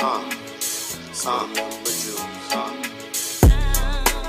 I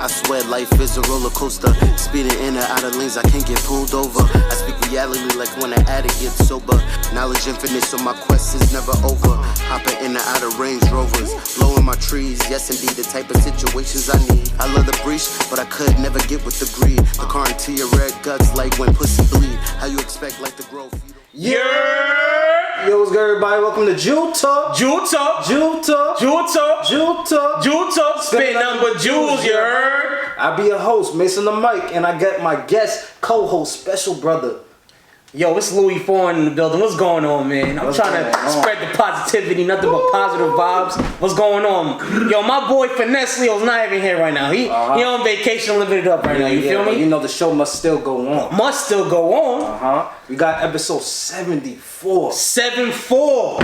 swear life is a roller coaster. Speeding in and out of lanes, I can't get pulled over. I speak reality like when an addict gets sober. Knowledge infinite, so my quest is never over. Hopping in and out of Range Rovers, blowing my trees. Yes, indeed, the type of situations I need. I love the breach, but I could never get with the greed. The car into your red guts like when pussy bleed. How you expect like the growth? Yeah! Yo, what's good, everybody? Welcome to Jewel Talk. Jewel Talk. Jewel Talk. Jewel Talk. Jewel Talk. Jewel Talk. Spit number jewels, you heard? I be your host, Mace On Da Mic, and I got my guest, co-host, special brother. Yo, it's Louie Foreign in the building. What's going on, man? I'm trying to spread the positivity, nothing but positive vibes. What's going on? Yo, my boy Finesse Leo's not even here right now. He on vacation, living it up right now. You feel me? You know the show must still go on. Must still go on. We got episode 74. 74.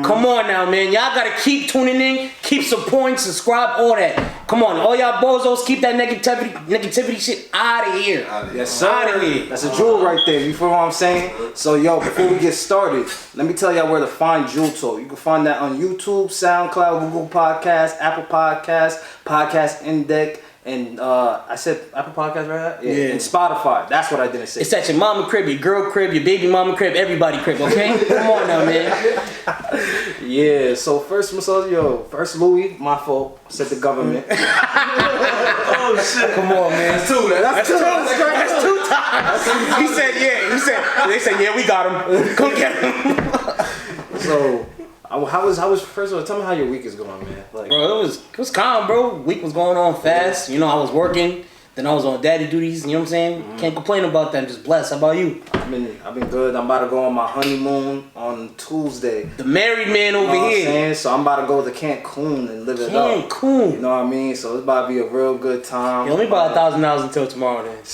Come on now, man. Y'all gotta keep tuning in, keep supporting, subscribe, all that. Come on, all y'all bozos, keep that negativity shit out of here. Yes, sir. Out of here. That's a jewel right there. You feel what I'm saying? So, yo, before we get started, let me tell y'all where to find Jewel Talk. You can find that on YouTube, SoundCloud, Google Podcasts, Apple Podcasts, Podcast Index, and I said Apple Podcasts, right? Yeah. And Spotify. That's what I didn't say. It's at your mama crib, your girl crib, your baby mama crib, everybody crib, okay? Come on now, man. Yeah, so first Louie, my fault, said the government. Oh shit. Come on, man. That's two. That's two times. He said, yeah. They said, yeah, we got him. Come get him. So, how was first of all, tell me how your week is going, man. Like, bro, it was calm, bro. Week was going on fast. You know, I was working. Then I was on daddy duties, you know what I'm saying? Can't complain about that, I'm just blessed. How about you? I've been good. I'm about to go on my honeymoon on Tuesday. The married man over here. So I'm about to go to Cancun and live it up. Cancun. You know what I mean? So it's about to be a real good time. Yo, let me buy $1,000 until tomorrow then.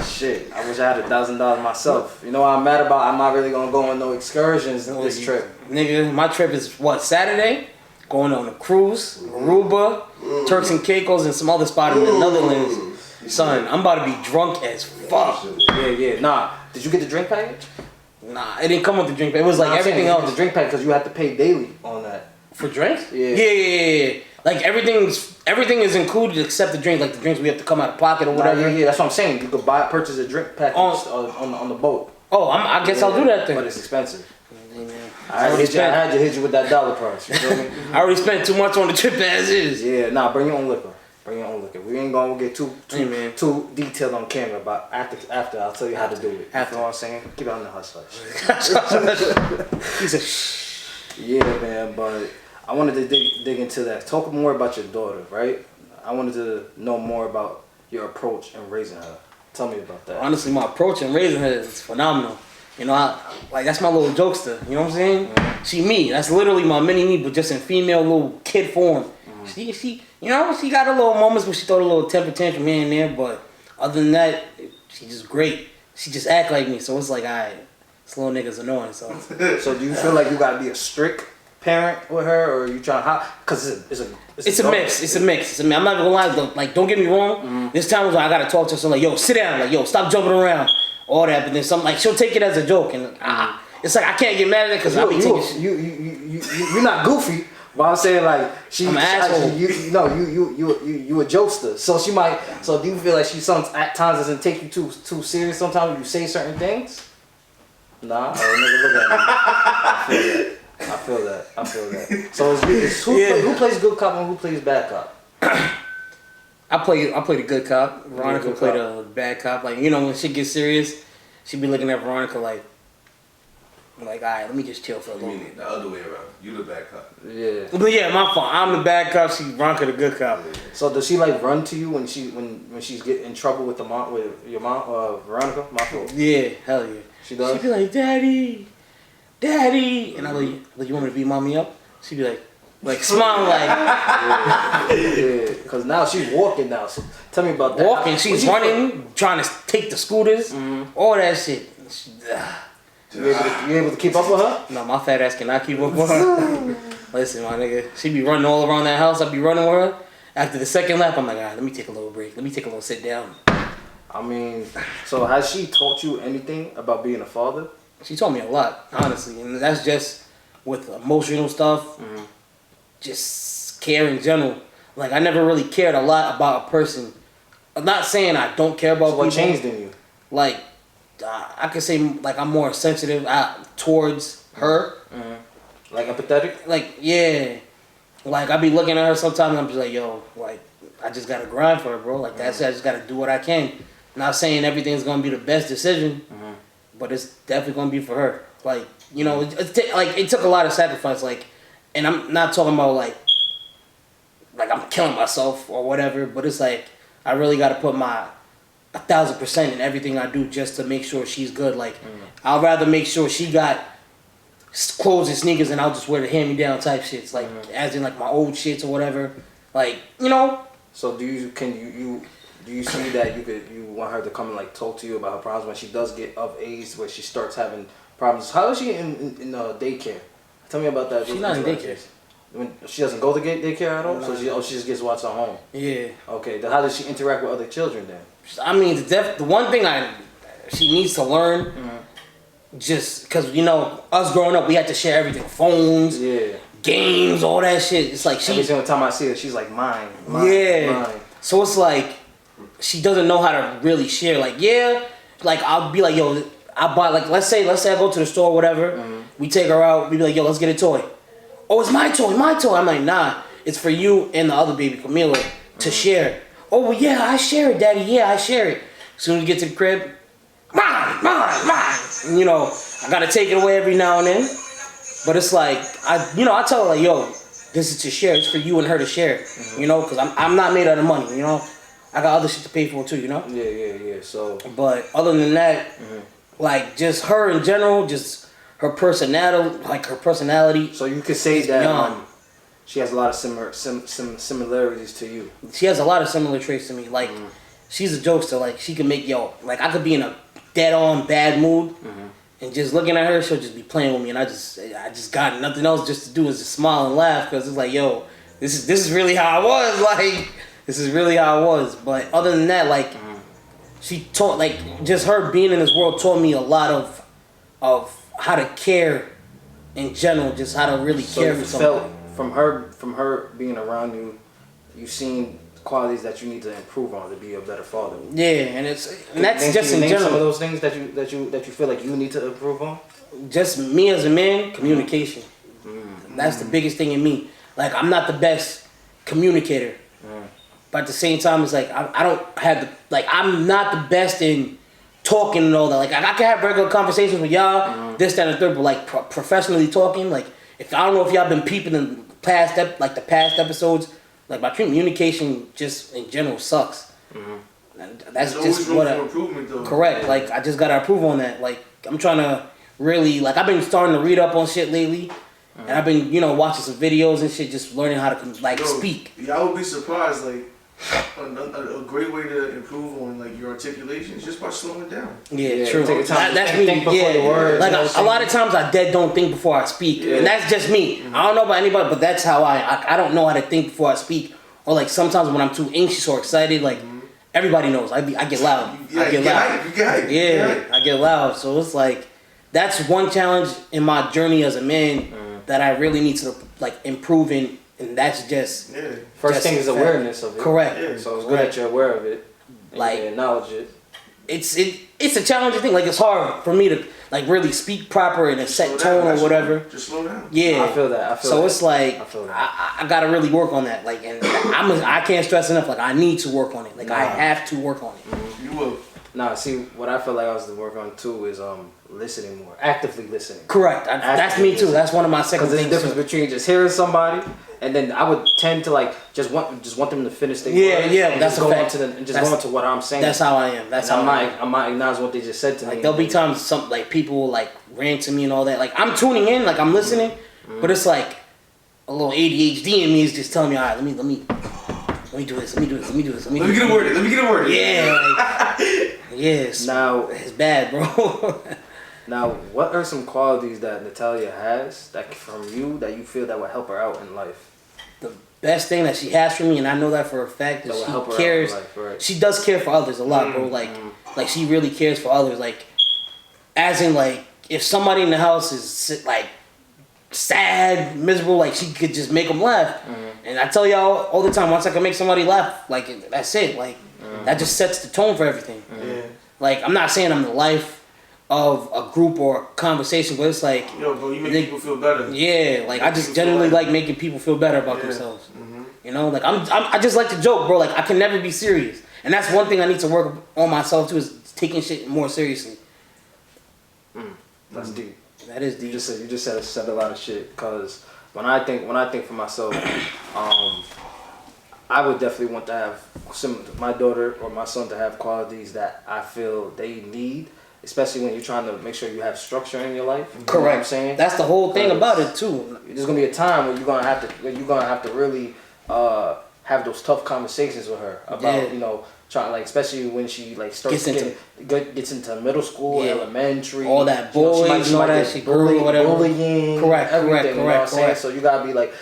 Shit, I wish I had $1,000 myself. You know what I'm mad about? I'm not really gonna go on no excursions this trip. Nigga, my trip is what, Saturday? Going on a cruise, Aruba, Turks and Caicos, and some other spot in the Netherlands. Son, I'm about to be drunk as fuck. Yeah. Nah, did you get the drink package? Nah, it didn't come with the drink package. It was like everything else. The drink package, because you have to pay daily on that. For drinks? Yeah. Like everything is included except the drink. Like the drinks we have to come out of pocket or whatever. Yeah. That's what I'm saying. You could purchase a drink package on the boat. Oh, I guess I'll do that then. But it's expensive. I had to hit you with that dollar price. You feel me? I already spent too much on the trip as is. Yeah, nah, bring your own liquor. We ain't gonna get too detailed on camera, but after I'll tell you how to do it. You know what I'm saying? Keep it on the hush hush. He said, shh. Yeah, man, but I wanted to dig into that. Talk more about your daughter, right? I wanted to know more about your approach in raising her. Tell me about that. Honestly, my approach in raising her is phenomenal. You know, that's my little jokester. You know what I'm saying? She me. That's literally my mini me, but just in female little kid form. She got a little moments where she throw a little temper tantrum here and there, but other than that, she's just great. She just act like me, so it's like, alright, this little nigga's annoying. So do you feel like you gotta be a strict parent with her, or are you trying to? Cause it's a mix. I'm not gonna lie though. Like, don't get me wrong. This time was like I gotta talk to her. So like, yo, sit down. Like, yo, stop jumping around. All that, but then something like she'll take it as a joke, and it's like I can't get mad at it because I be taking you're not goofy, but I'm saying like I'm an asshole. You a jokester, so she might. So do you feel like she at times doesn't take you too serious? Sometimes when you say certain things. Nah, nigga, look at me. I feel that. So who plays good cop and who plays bad cop? I play the good cop. Veronica play the bad cop. Like, you know, when shit gets serious, she be looking at Veronica like, alright, let me just chill for a little bit. The other way around. You the bad cop. Yeah. But yeah, my fault. I'm the bad cop. Veronica the good cop. So does she like run to you when she's getting in trouble with your mom, Veronica? My fault. Yeah, hell yeah. She does. She be like, Daddy, and I like, you want me to beat mommy up? She be like smiling like. Yeah, because now she's walking now. So tell me about that. Walking, she's running, trying to take the scooters, all that shit. You able to keep up with her? No, my fat ass cannot keep up with her. Listen, my nigga, she be running all around that house. I be running with her. After the second lap, I'm like, alright, let me take a little break. Let me take a little sit down. I mean, so has she taught you anything about being a father? She taught me a lot, honestly, and that's just with emotional stuff, just care in general. Like I never really cared a lot about a person. I'm not saying I don't care about So what people. changed in you? Like I could say like I'm more sensitive towards her. Like empathetic? Like yeah, like I be looking at her sometimes and I'm just like yo, like I just gotta grind for her, bro. Like that's it. I just gotta do what I can. Not saying everything's gonna be the best decision, but it's definitely gonna be for her. Like you know, it took a lot of sacrifice. Like, and I'm not talking about like I'm killing myself or whatever, but it's like I really gotta put my 1,000% in everything I do just to make sure she's good. Like I'll rather make sure she got clothes and sneakers and I'll just wear the hand-me-down type shits. Like as in like my old shits or whatever. Like you know. So do you see that you want her to come and like talk to you about her problems when she does get of age where she starts having problems? How is she in daycare? Tell me about that. She's not in daycare. When she doesn't go to daycare at all, so she just gets watched at home. Yeah. Okay. Then how does she interact with other children then? I mean, the one thing she needs to learn, just because you know us growing up, we had to share everything, phones, games, all that shit. It's like every single time I see her, she's like mine. So it's like she doesn't know how to really share. Like like I'll be like yo, I buy like let's say I go to the store or whatever. We take her out. We be like yo, let's get a toy. Oh, it's my toy. I'm like nah, it's for you and the other baby Camila to share. Oh well, yeah, I share it, Daddy. Yeah, I share it. As soon as we get to the crib, mine. You know, I gotta take it away every now and then. But it's like I tell her like yo, this is to share. It's for you and her to share. You know, because I'm not made out of money. You know, I got other shit to pay for too. You know. Yeah. So, but other than that, like just her in general, just her personality. So you could say that she has a lot of similarities to you. She has a lot of similar traits to me. Like she's a jokester. Like she can make like I could be in a dead on bad mood. And just looking at her, she'll just be playing with me, and I just got nothing else just to do is just smile and laugh because it's like, yo, this is really how I was. Like, this is really how I was. But other than that, like, she taught like just her being in this world taught me a lot of how to care in general, just how to really care for somebody. From her being around you, you've seen qualities that you need to improve on to be a better father. Yeah, and that's just in general. Some of those things that you feel like you need to improve on. Just me as a man, communication. That's the biggest thing in me. Like I'm not the best communicator, but at the same time, it's like I don't have I'm not the best in talking and all that. Like I can have regular conversations with y'all, this, that, and the third, but like professionally talking, like if I don't know if y'all been peeping in past episodes. Like my communication just in general sucks. And that's just what improvement though. Correct. Like I just gotta improve on that. Like I'm trying to really I've been starting to read up on shit lately, and I've been watching some videos and shit, just learning how to speak. Yeah, I would be surprised. Like a great way to improve on your articulation is just by slowing it down. Yeah, true. That's me. Yeah, like a lot of times I don't think before I speak, and that's just me. I don't know about anybody, but that's how I don't know how to think before I speak. Or like sometimes when I'm too anxious or excited, like everybody knows I get loud. I get loud. I get loud. So it's like that's one challenge in my journey as a man that I really need to improve in. And that's just first thing is awareness of it. Correct. Yeah. So it's good that you're aware of it. And you acknowledge it. It's a challenging thing. Like it's hard for me to really speak proper in a set tone or whatever. Just slow down. Yeah, I feel that. So it's like I gotta really work on that. Like, and I can't stress enough. Like I need to work on it. Like I have to work on it. You will. See what I feel like I was to work on too is listening more, actively listening. Correct. That's me too. That's one of my second things. Because there's a difference between just hearing somebody and then I would tend to just want them to finish their words. Yeah, that's a fact. And just go into what I'm saying. That's how I am. I'm not acknowledging what they just said to me. There'll be times some people will rant to me and all that. Like I'm tuning in, I'm listening, but it's like a little ADHD in me is just telling me, all right, let me do this. Let me get it worded. Yeah. Yes. Now it's bad, bro. Now, what are some qualities that Natalia has from you that you feel that would help her out in life? The best thing that she has for me, and I know that for a fact, is she cares. Right. She does care for others a lot, bro. Like she really cares for others. Like, as in, if somebody in the house is sad, miserable, like she could just make them laugh. And I tell y'all all the time, once I can make somebody laugh, like that's it. Like that just sets the tone for everything. Yeah. Like I'm not saying I'm the life of a group or a conversation, but it's like, yo, bro, you make people feel better. Yeah, like I just genuinely like making people feel better about themselves. You know, like I just like to joke, bro. Like I can never be serious, and that's one thing I need to work on myself too, is taking shit more seriously. That's deep. That is deep. You just said a lot of shit. Cause when I think for myself, I would definitely want to have my daughter or my son to have qualities that I feel they need, especially when you're trying to make sure you have structure in your life. Correct. You know what I'm saying? That's the whole thing about it too. There's gonna be a time where you're gonna have to really have those tough conversations with her about trying, like, especially when she like starts gets into middle school, elementary, all that boys, all that shit, bullying, correct. You know what I'm saying? So you gotta be like,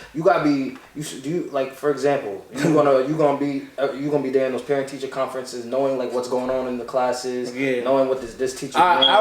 for example, you gonna be there in those parent teacher conferences, knowing like what's going on in the classes, knowing what this teacher. I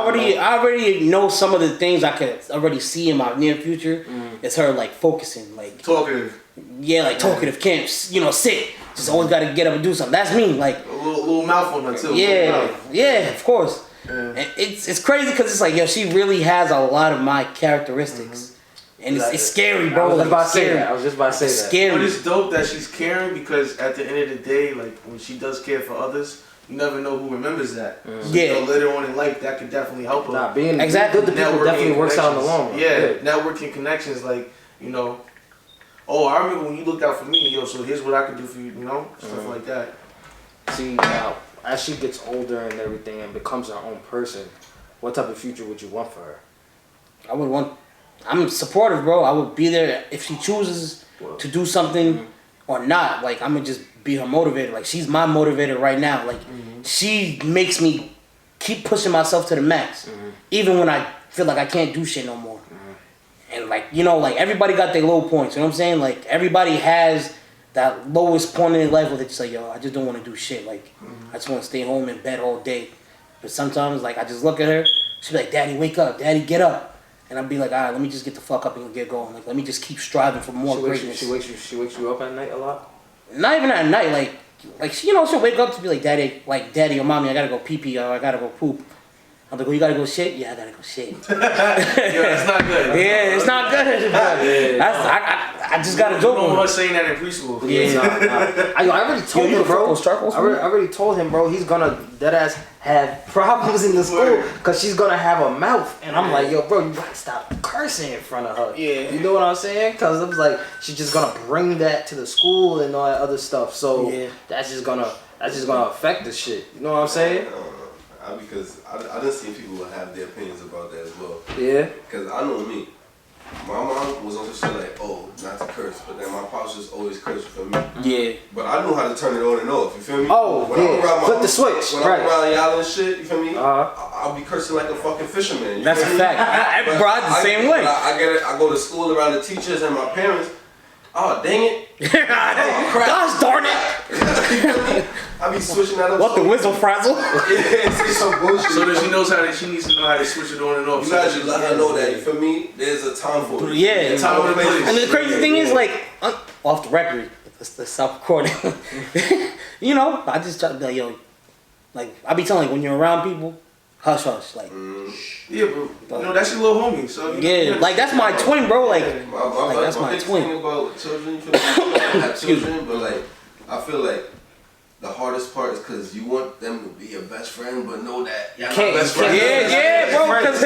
already know some of the things I could already see in my near future. It's her like focusing, like talkative. Yeah, like talkative, can't sit. Just always got to get up and do something. That's me. Like a little mouth on her too. Yeah, of course. And it's crazy because it's like, yo, she really has a lot of my characteristics, and it's scary, bro. I was just about to say that. Scary. But it's dope that she's caring, because at the end of the day, like when she does care for others, you never know who remembers that. So, later on in life, that could definitely help her. Being good to people definitely works out in the long run. Yeah, networking connections, like oh, I remember when you looked out for me, so here's what I could do for you, stuff like that. See, now, as she gets older and everything and becomes her own person, what type of future would you want for her? I'm supportive, bro. I would be there if she chooses to do something or not. Like, I'm gonna just be her motivator. Like, she's my motivator right now. Like, she makes me keep pushing myself to the max, even when I feel like I can't do shit no more. And like, like everybody got their low points, you know what I'm saying? Like everybody has that lowest point in their life where they're just like, yo, I just don't want to do shit. Like, I just want to stay home in bed all day. But sometimes, like, I just look at her, she'll be like, Daddy, wake up, Daddy, get up. And I'll be like, all right, let me just get the fuck up and get going. Like, let me just keep striving for more greatness. She wakes you up at night a lot? Not even at night, like she, she'll wake up to be like, Daddy or Mommy, I gotta go pee pee, or I gotta go poop. I'm like, oh, you gotta go shit? Yeah, I gotta go shit. It's not good. Yeah, it's not good. I just gotta joke. You don't want saying that in preschool. Yeah. I already told him, bro. I already told him, bro, he's gonna deadass have problems in the school because she's gonna have a mouth. And I'm like, yo, bro, you gotta stop cursing in front of her. Yeah. You know what I'm saying? Because it was like, she's just gonna bring that to the school and all that other stuff. So that's just gonna affect the shit. You know what I'm saying? Because I done seen people who have their opinions about that as well. Yeah. Because I know me. My mom was on the shit like, oh, not to curse, but then my pops just always cursed for me. Yeah. But I knew how to turn it on and off, you feel me? Oh, flip the switch. When I'm around y'all and shit, you feel me? Uh-huh. I'll be cursing like a fucking fisherman. That's a fact. Bro, I'm the same way. I get it. I go to school around the teachers and my parents. Oh, dang it. Oh, crap. Gosh darn it. I be switching that up. What, the whistle frazzle? It's some bullshit. So that she needs to know how to switch it on and off. You guys should let her know that, for me, there's a time for it. Yeah. Time and place. And the crazy thing is, like, off the record, let's stop recording. I just try to be like, yo, like, I be telling, like, when you're around people, hush, like. Yeah, bro. That's your little homie. So like, that's my twin, bro. Like, that's my twin. Thing about children, you feel like, I don't have children, but like, I feel like the hardest part is because you want them to be your best friend, but know that you're not best friend. Yeah, bro. Because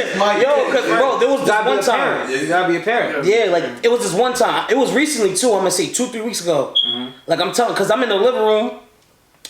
bro, there was this one time. You gotta be a parent. Yeah, like it was this one time. It was recently too. I'm gonna say 2-3 weeks ago. Like I'm telling, because I'm in the living room.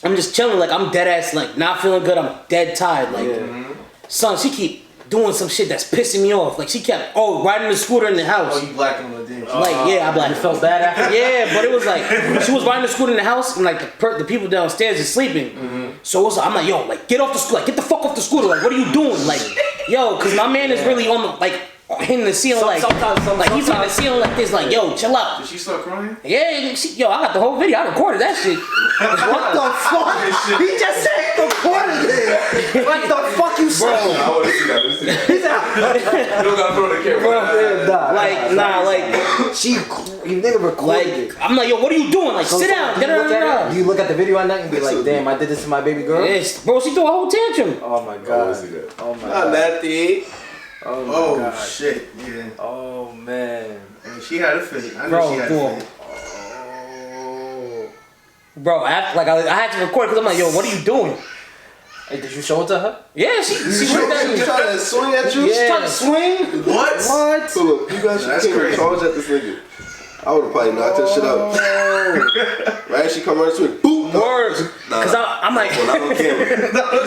I'm just chilling. Like I'm dead ass. Like not feeling good. I'm dead tired. Like son, she keep doing some shit that's pissing me off. Like she kept riding the scooter in the house. Oh, you blacked him with it. I blacked. You felt bad after? Yeah, but it was like she was riding the scooter in the house and like the people downstairs is sleeping. So it was like, I'm like, yo, like get off the scooter, like get the fuck off the scooter. Like what are you doing? Like, yo, cause my man is really on the like hitting the ceiling like he's hitting the ceiling like this. Like yo, chill out. Did she start crying? Yeah, I got the whole video. I recorded that shit. What the fuck? He just said recorded it. What the fuck you saying? I want to see that. He said, don't gotta throw the camera. Like she, you nigga recorded it. I'm like, yo, what are you doing? Like, sit down. Do you look at the video on that and be like, damn, I did this to my baby girl? Yes, bro, she threw a whole tantrum. Oh my god. Oh my god. Natty. Oh god. Shit. Yeah. Oh man. I mean, she had a fit. I know Bro, she had cool. a fit. Bro, I had to record because I'm like, yo, what are you doing? Hey, did you show it to her? Yeah, she She trying to swing at you? She trying to swing? What? So look, you guys That's came and crazy. charged at this nigga. I would have probably knocked that shit out. Right? She come right to it. Boom. Words. Because I'm like, Well, not on camera.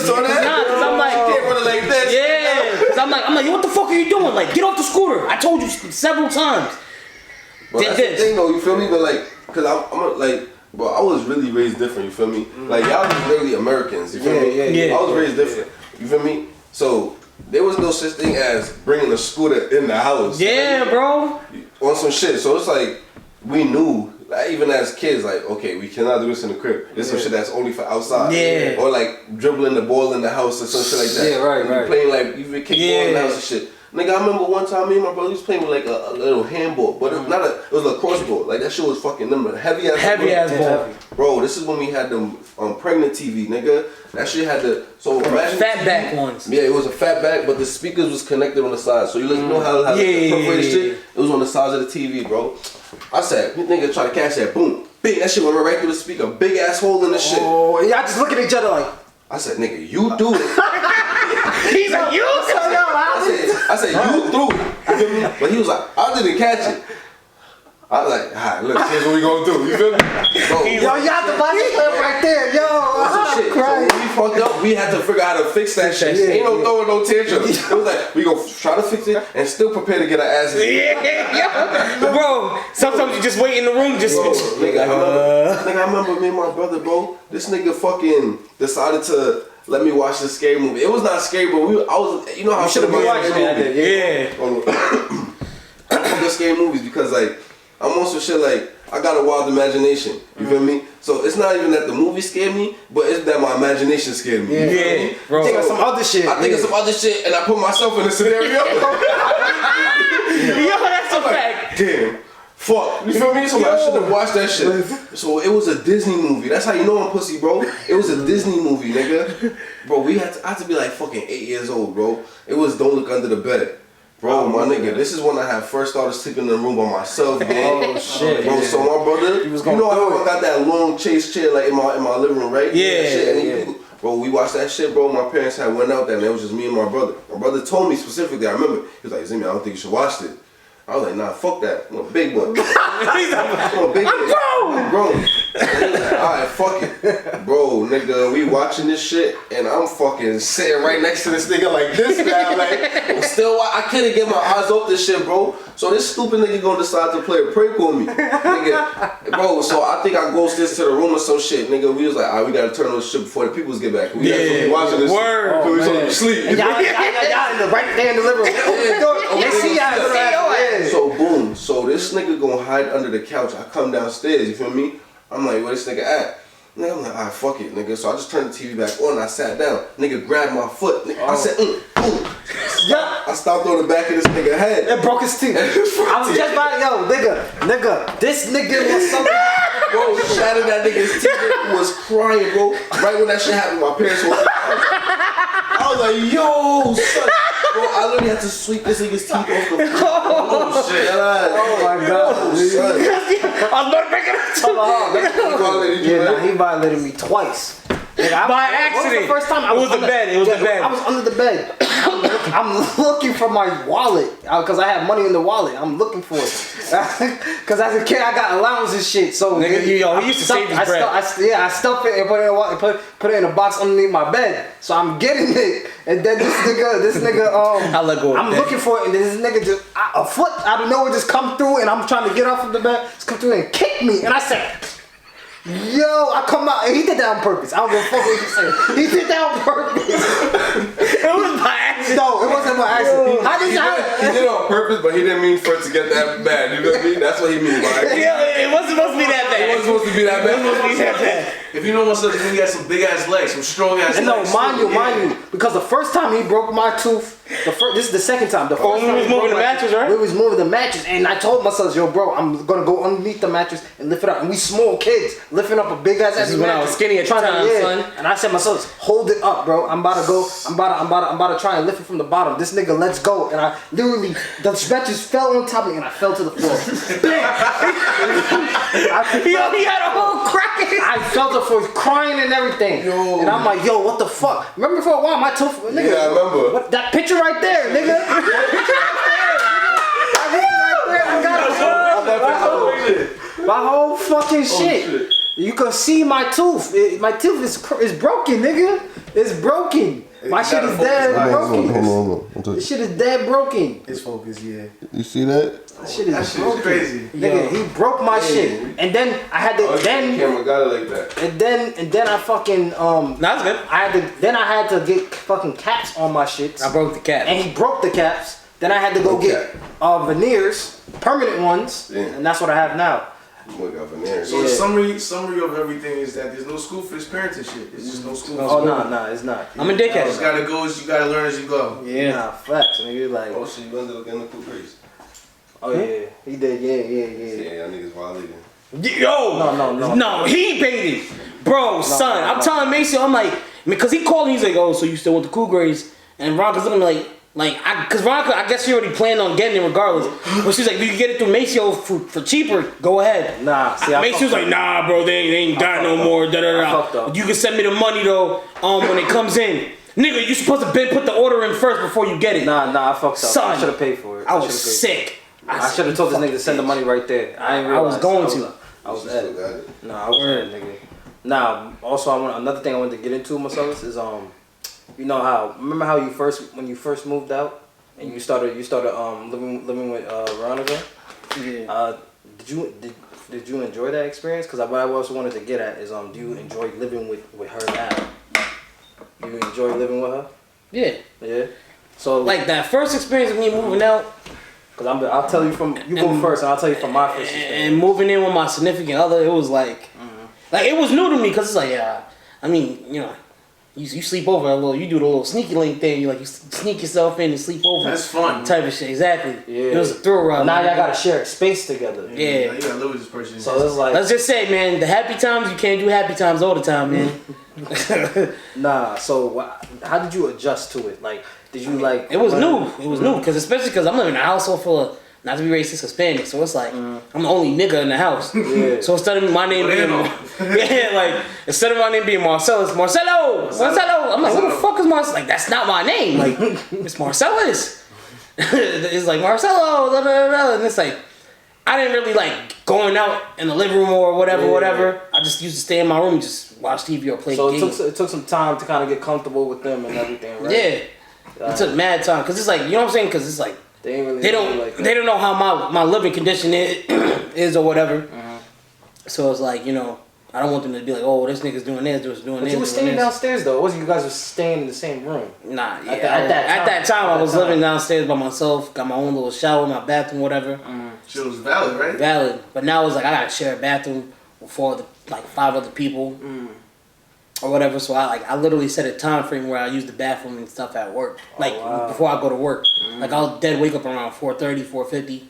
So that? nah, because I'm like, Can't run it like this. yeah. Because I'm like, yo, what the fuck are you doing? Like, get off the scooter. I told you several times. But that's the thing though, you feel me? But like, cause I'm like, bro, I was really raised different, you feel me? Like y'all was literally Americans, you feel me? Yeah. I was raised different, you feel me? So there was no such thing as bringing a scooter in the house. Yeah, bro. On some shit. So it's like, we knew, like, even as kids, like, okay, we cannot do this in the crib. This is some shit that's only for outside. Yeah. Or like dribbling the ball in the house or some shit like that. Yeah, right, And right. Playing like, you kick ball in the house and shit. Nigga, I remember one time me and my brother was playing with like a little handball, but it was a lacrosse ball. Like that shit was fucking heavy ass ball. Bro, this is when we had them pregnant TV, nigga. That shit had the imagine Fat back ones. Yeah, it was a fat back, but the speakers was connected on the side. So you know how the perforated shit? It was on the sides of the TV, bro. I said, nigga try to catch that, boom, big. That shit went right through the speaker, big ass hole in the shit. Oh, y'all just look at each other like. I said, nigga, you do it. He's like, you? I said, you threw it. But he was like, I didn't catch it. I was like, alright, look, here's what we gonna do. You feel me? Bro, Yo, y'all the body clip right there, yo. shit. So when we fucked up, we had to figure out how to fix that shit. Ain't no throwing no tantrum. It was like, we gonna try to fix it and still prepare to get our asses. Yeah. Bro, sometimes you just wait in the room, just. Bro, nigga, I remember me and my brother, bro. This nigga fucking decided to let me watch this scary movie. It was not scary, but I was, you know how I should have been watching Yeah. it. I fuck with scary movies because like I'm on some shit like I got a wild imagination. You feel me? So it's not even that the movie scared me, but it's that my imagination scared me. Yeah, bro. Think of some other shit. I think of some other shit and I put myself in a scenario. Yo, that's a fact. Damn. Fuck. You feel me? So I should have watched that shit. So it was a Disney movie. That's how you know I'm pussy, bro. It was a Disney movie, nigga. Bro, I had to be like fucking 8 years old, bro. It was Don't Look Under the Bed. Bro, my nigga, this is when I had first started sleeping in the room by myself, man. Oh shit. Bro, so my brother, you know how I got that long chase chair like in my living room, right? Yeah. Bro, we watched that shit, bro. My parents had went out there and it was just me and my brother. My brother told me specifically, I remember, he was like, Zimmy, I don't think you should watch this. I was like, nah, fuck that. I'm a big boy. I'm grown. Alright, fuck it. Bro, nigga, we watching this shit and I'm fucking sitting right next to this nigga like this, man. Like, still, I couldn't get my eyes off this shit, bro. So this stupid nigga gonna decide to play a prank on me. Nigga, bro, so I think I ghosted to the room or some shit. Nigga, we was like, alright, we gotta turn on this shit before the peoples get back. We had to be watching this Word. shit. So we supposed to sleep. And y'all in the right there in the living room. They see y'all. So boom, so this nigga gonna hide under the couch. I come downstairs, you feel me? I'm like, where this nigga at? Nigga, I'm like, alright, fuck it, nigga. So I just turned the TV back on and I sat down. Nigga grabbed my foot. Nigga, I said, Yeah. I stopped on the back of this nigga head. It broke his teeth. I was just about, yo, nigga, this nigga was something. Bro, shattered that nigga's teeth. Was crying, bro. Right when that shit happened, my parents were I was like, yo, son. Bro, I literally had to sweep this nigga's teeth off the floor. Oh shit. Oh my god. Son. I was about to break it up. He violated me twice. By accident. What was the first time? It was the bed. I was under the bed. I'm looking for my wallet because I have money in the wallet. I'm looking for it. Because as a kid, I got allowance and shit. So nigga, he used to save his bread. I stuff it and put it in a box underneath my bed. So I'm getting it, and then this nigga, I let go. I'm looking for it, and then this nigga just a foot out of nowhere just come through, and I'm trying to get off of the bed. Just come through and kick me, and I said, yo, I come out, and he did that on purpose. I don't give a fuck what you say. He did that on purpose. It was by accident. accident though. It wasn't by accident. He did it on purpose, but he didn't mean for it to get that bad. You know what I mean? That's what he means. Like, Yeah, it wasn't supposed to be that bad. it wasn't supposed to be that bad. If you know myself, he got some big ass legs, some strong ass legs. No, mind you, because the first time he broke my tooth, this is the second time. The first time we was moving the mattress, right? We was moving the mattress, and I told myself, yo, bro, I'm gonna go underneath the mattress and lift it up. And we small kids lifting up a big ass. This is when I was skinny at the time, son. And I said, myself, hold it up, bro. I'm about to try and lift it from the bottom. This nigga, let's go. And I literally, the mattress fell on top of me, and I fell to the floor. He had a whole crack. I felt the floor crying and everything. Yo. And I'm like, yo, what the fuck? Remember for a while, my tooth, nigga. Yeah, I remember. What, that picture right there, nigga. That picture right there. My whole fucking shit. You can see my tooth. My tooth is broken, nigga. It's broken. My shit is dead broken. Hold on. This shit is dead broken. His focus, yeah. You see that? That shit is broken. Crazy. Nigga, he broke my shit. And then I had to Camera got it like that. and then I fucking That's good. I had to get fucking caps on my shit. I broke the cap. And he broke the caps. Then I had to go get veneers, permanent ones, Yeah. and that's what I have now. Boy got veneers. So the summary of everything is that there's no school for this parenting shit. It's just no school. Oh nah, it's not. I'm a You dickhead. just gotta go as you gotta learn as you go. Yeah. Nah, facts, nigga. Like, Oh shit, you ended up getting the cool grace. oh yeah, he did, yeah. Yeah, y'all niggas violating. Yo! No, he paid it. Bro, son, I'm telling Mace, I'm like, because he called me, he's like, oh, so you still want the cool grades? And Ronka's looking because Ronka, I guess she already planned on getting it regardless. But she's like, if you can get it through Maceo for cheaper, go ahead. Nah, see, Maceo was like, nah, bro, they ain't got no more. You can send me the money though, when it comes in. Nigga, you supposed to put the order in first before you get it. Nah, I fucked up. Son, I should have paid for it. I was sick. I should have told this nigga to send the money right there. I was going to. I was at it. Nah, I was at it, nigga. Nah, also another thing I wanted to get into myself is you know remember how when you first moved out and you started living with Veronica? Yeah. Did you enjoy that experience? Because what I also wanted to get at is do you enjoy living with her now? Do you enjoy living with her? Yeah. Yeah. So Like that first experience of me moving out. Cause I'll tell you go first, and I'll tell you from my first experience. And moving in with my significant other, it was like it was new to me because it's like, yeah, I mean, you know, you sleep over a little, you do the little sneaky link thing, you sneak yourself in and sleep over. That's fun. Type of shit, exactly. Yeah. It was a thrill ride. Now y'all gotta share space together. Yeah. You gotta live with this person. So it's like, let's just say, man, the happy times, you can't do happy times all the time, man. nah. So how did you adjust to it? Like, did you like? It was new. It was new because especially because I'm living in a household full of, not to be racist, Hispanic, so it's like I'm the only nigga in the house. Yeah. So instead of my name instead of my name being Marcelo, I'm like, who the fuck is Marcelo? Like, that's not my name. Like, it's Marcellus. It's like Marcelo, and it's like I didn't really like going out in the living room or whatever. I just used to stay in my room and just watch TV or play games. So it took some time to kind of get comfortable with them and everything, right? Yeah. It took mad time because it's like, you know what I'm saying? Because it's like they don't know how my living condition is or whatever. So it's like, you know, I don't want them to be like, oh, this nigga's doing this, doing but this. You were staying downstairs though. It wasn't you guys were staying in the same room? Nah, yeah. At that time, I was living downstairs by myself, got my own little shower, my bathroom, whatever. Shit was valid, right? Valid. But now it's like I gotta share a bathroom with 5 other people. Or whatever, so I literally set a time frame where I use the bathroom and stuff at work, before I go to work. Like I'll dead wake up around 4:30, 4:50,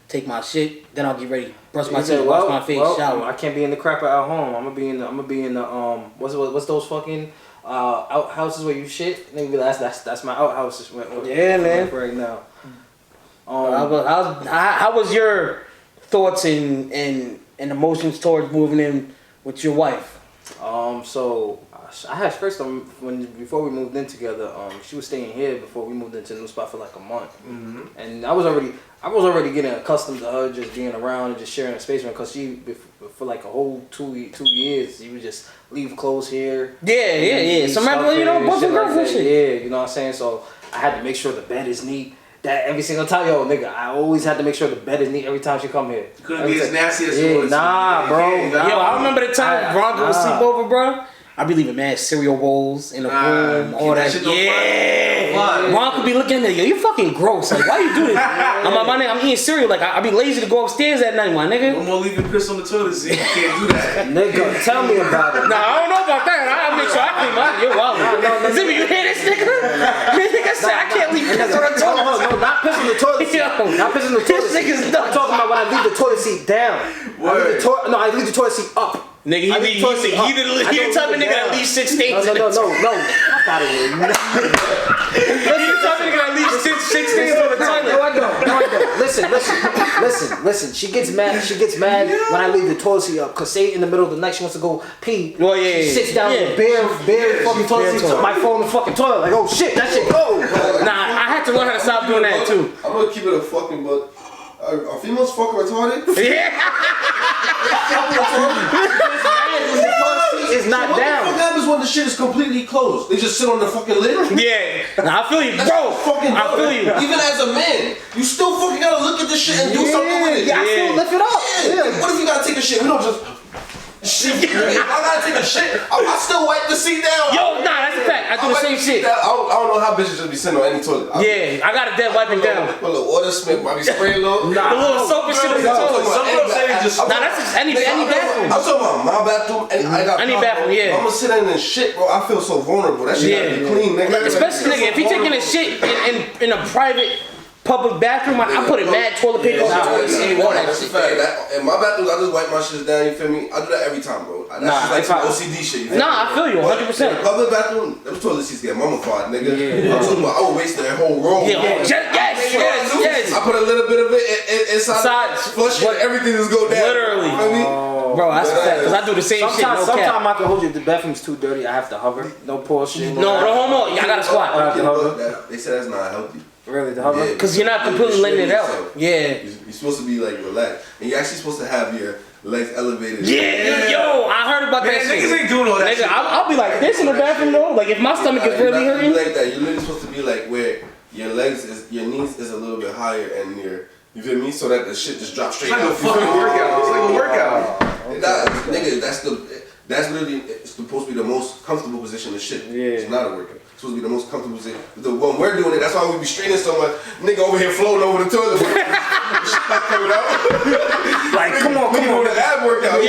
take my shit, then I'll get ready, brush my teeth, wash my face, shower. I can't be in the crapper at home. I'm gonna be in the what's those fucking outhouses where you shit? Nigga, that's my outhouse. Yeah, man. Right now. How was your thoughts and emotions towards moving in with your wife? So I had before we moved in together, she was staying here before we moved into a new spot for like a month, and I was already getting accustomed to her just being around and just sharing a space with her, because she for like a whole 2 years she would just leave clothes here. Yeah. So remember, you know, boyfriend girlfriend shit. Yeah, you know what I'm saying. So I had to make sure the bed is neat. That every single time, nigga, I always had to make sure the bed is neat every time she come here. Couldn't be as nasty as you was. Nah, bro. Yo, I remember the time Veronica would sleep over, bro, I be leaving mad cereal bowls in the room, all that. Yeah. Mom could be looking at me, yo, you fucking gross. Like, why you do this? I'm eating cereal. Like, I be lazy to go upstairs at night, my nigga. No more leaving piss on the toilet seat. You can't do that. Nigga, tell me about it. Nah, I don't know about that. I make sure I clean mine. You're wild. Zimmy, you hear this nigga? This nigga said I can't leave piss on the toilet. No, not piss on the toilet seat. Not piss on the toilet seat. This nigga's nuts. I'm talking about when I leave the toilet seat down. I leave the toilet seat up. Nigga, he the type of nigga that leaves 6 stains in the toilet. No. Fuck out of here. He the type of nigga that leaves 6 stains on the toilet. No, I don't. Listen. She gets mad when I leave the toilet seat up. Cause say in the middle of the night she wants to go pee. Oh, yeah, She sits down in the bare fucking toilet seat. Might fall in the fucking toilet. Like, oh shit, that shit go. Nah, I had to learn how to stop doing that too. I'm gonna keep it a fucking buck. Are females fucking retarded? Yeah. Is not down. What happens when the shit is completely closed? They just sit on the fucking lid? Yeah. Nah, I feel you, bro. I feel you. Even as a man, you still fucking gotta look at this shit and do something with it. Yeah, I still lift it up. Yeah. What if you gotta take a shit? We don't just. Shit, if I gotta take a shit, I still wipe the seat down. Yo, nah, that's a fact. I do the same shit. I don't know how bitches just be sitting on any toilet. Yeah, I got a dead wiping down. Put a little water smith, might be spraying a little. The little soap and shit on the toilet. Some girls say just. Nah, that's just any bathroom. I'm talking about my bathroom. I got Any bathroom, yeah. I'm gonna sit in and shit, bro. I feel so vulnerable. That shit gotta be clean, nigga. Especially, nigga, if he taking a shit in a private public bathroom, I put it mad toilet paper on the toilet seat, all that That's a shit. fact. In my bathrooms, I just wipe my shit down. You feel me? I do that every time, bro. That's just like some OCD shit. You feel me? Nah, I feel you 100%. Public bathroom, them toilet seats get mummified, nigga. I'm talking about I would waste that whole roll. Yes. I put a little bit of it inside, flush it, everything just go down. Literally. You feel me? Bro, that's a fact, because I do the same shit, no cap. Sometimes I can hold you if the bathroom's too dirty. I have to hover. No bullshit. No homo. I gotta squat. They said that's not healthy. Really, the hover? Because you're not completely letting it out. Yeah. You're supposed to be like relaxed. And you're actually supposed to have your legs elevated. Yeah, yo, I heard about that shit. Niggas ain't doing all that Nigga, shit. I'll be like this in the bathroom though. Like if my stomach is really hurting. Like that. You're literally supposed to be like where your knees is a little bit higher and you feel me? So that the shit just drops straight It's like out. a fucking workout. It's like a workout. Nigga, that's literally it's supposed to be the most comfortable position of shit. Yeah. It's not a workout. It's supposed to be the most comfortable position. When we're doing it, that's why we be straining so much. Nigga over here floating over the toilet. Shit not coming out. Like, come on. The ab workout.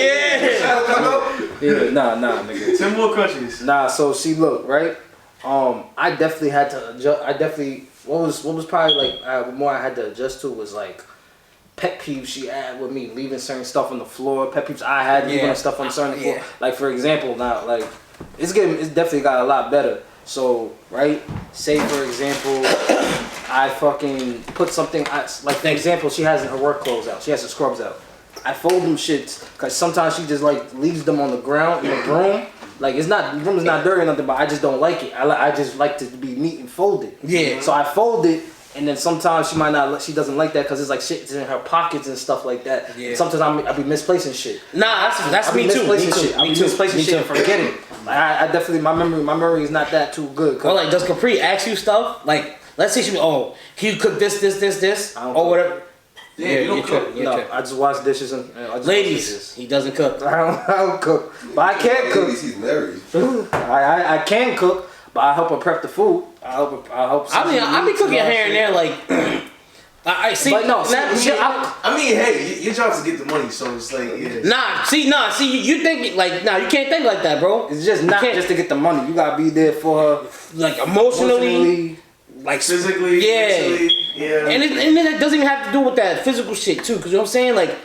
Yeah, nah, nigga. 10 more countries. Nah, so see, look, right? I definitely had to adjust. What was probably like what more I had to adjust to was like pet peeves she had with me leaving certain stuff on the floor. Pet peeves I had leaving stuff on certain floor. Like for example, now like it's definitely got a lot better. So right, say for example, I fucking put something. Like for example, she has her work clothes out. She has her scrubs out. I fold them shits because sometimes she just like leaves them on the ground in the broom. Like the room is not dirty or nothing, but I just don't like it. I just like to be neat and folded. Yeah. So I fold it, and then sometimes she doesn't like that because it's like shit's in her pockets and stuff like that. Yeah. Sometimes I be misplacing shit. Nah, that's me too. I be misplacing shit and forgetting. Like I definitely my memory is not that too good. Well, like does Capri ask you stuff? Like let's say can you cook this, or whatever. Yeah, you don't cook. No, I just wash dishes and ladies, he doesn't cook. I don't cook, but I can cook. He's married. I can cook, but I help her prep the food. I help. I be cooking here and there, like. I see. But no, I mean, hey, your job is to get the money, so it's like, yeah. See, you think like, you can't think like that, bro. It's just not just to get the money. You gotta be there for her, like emotionally like physically, mentally, yeah. And it doesn't even have to do with that physical shit too, cause you know what I'm saying, like,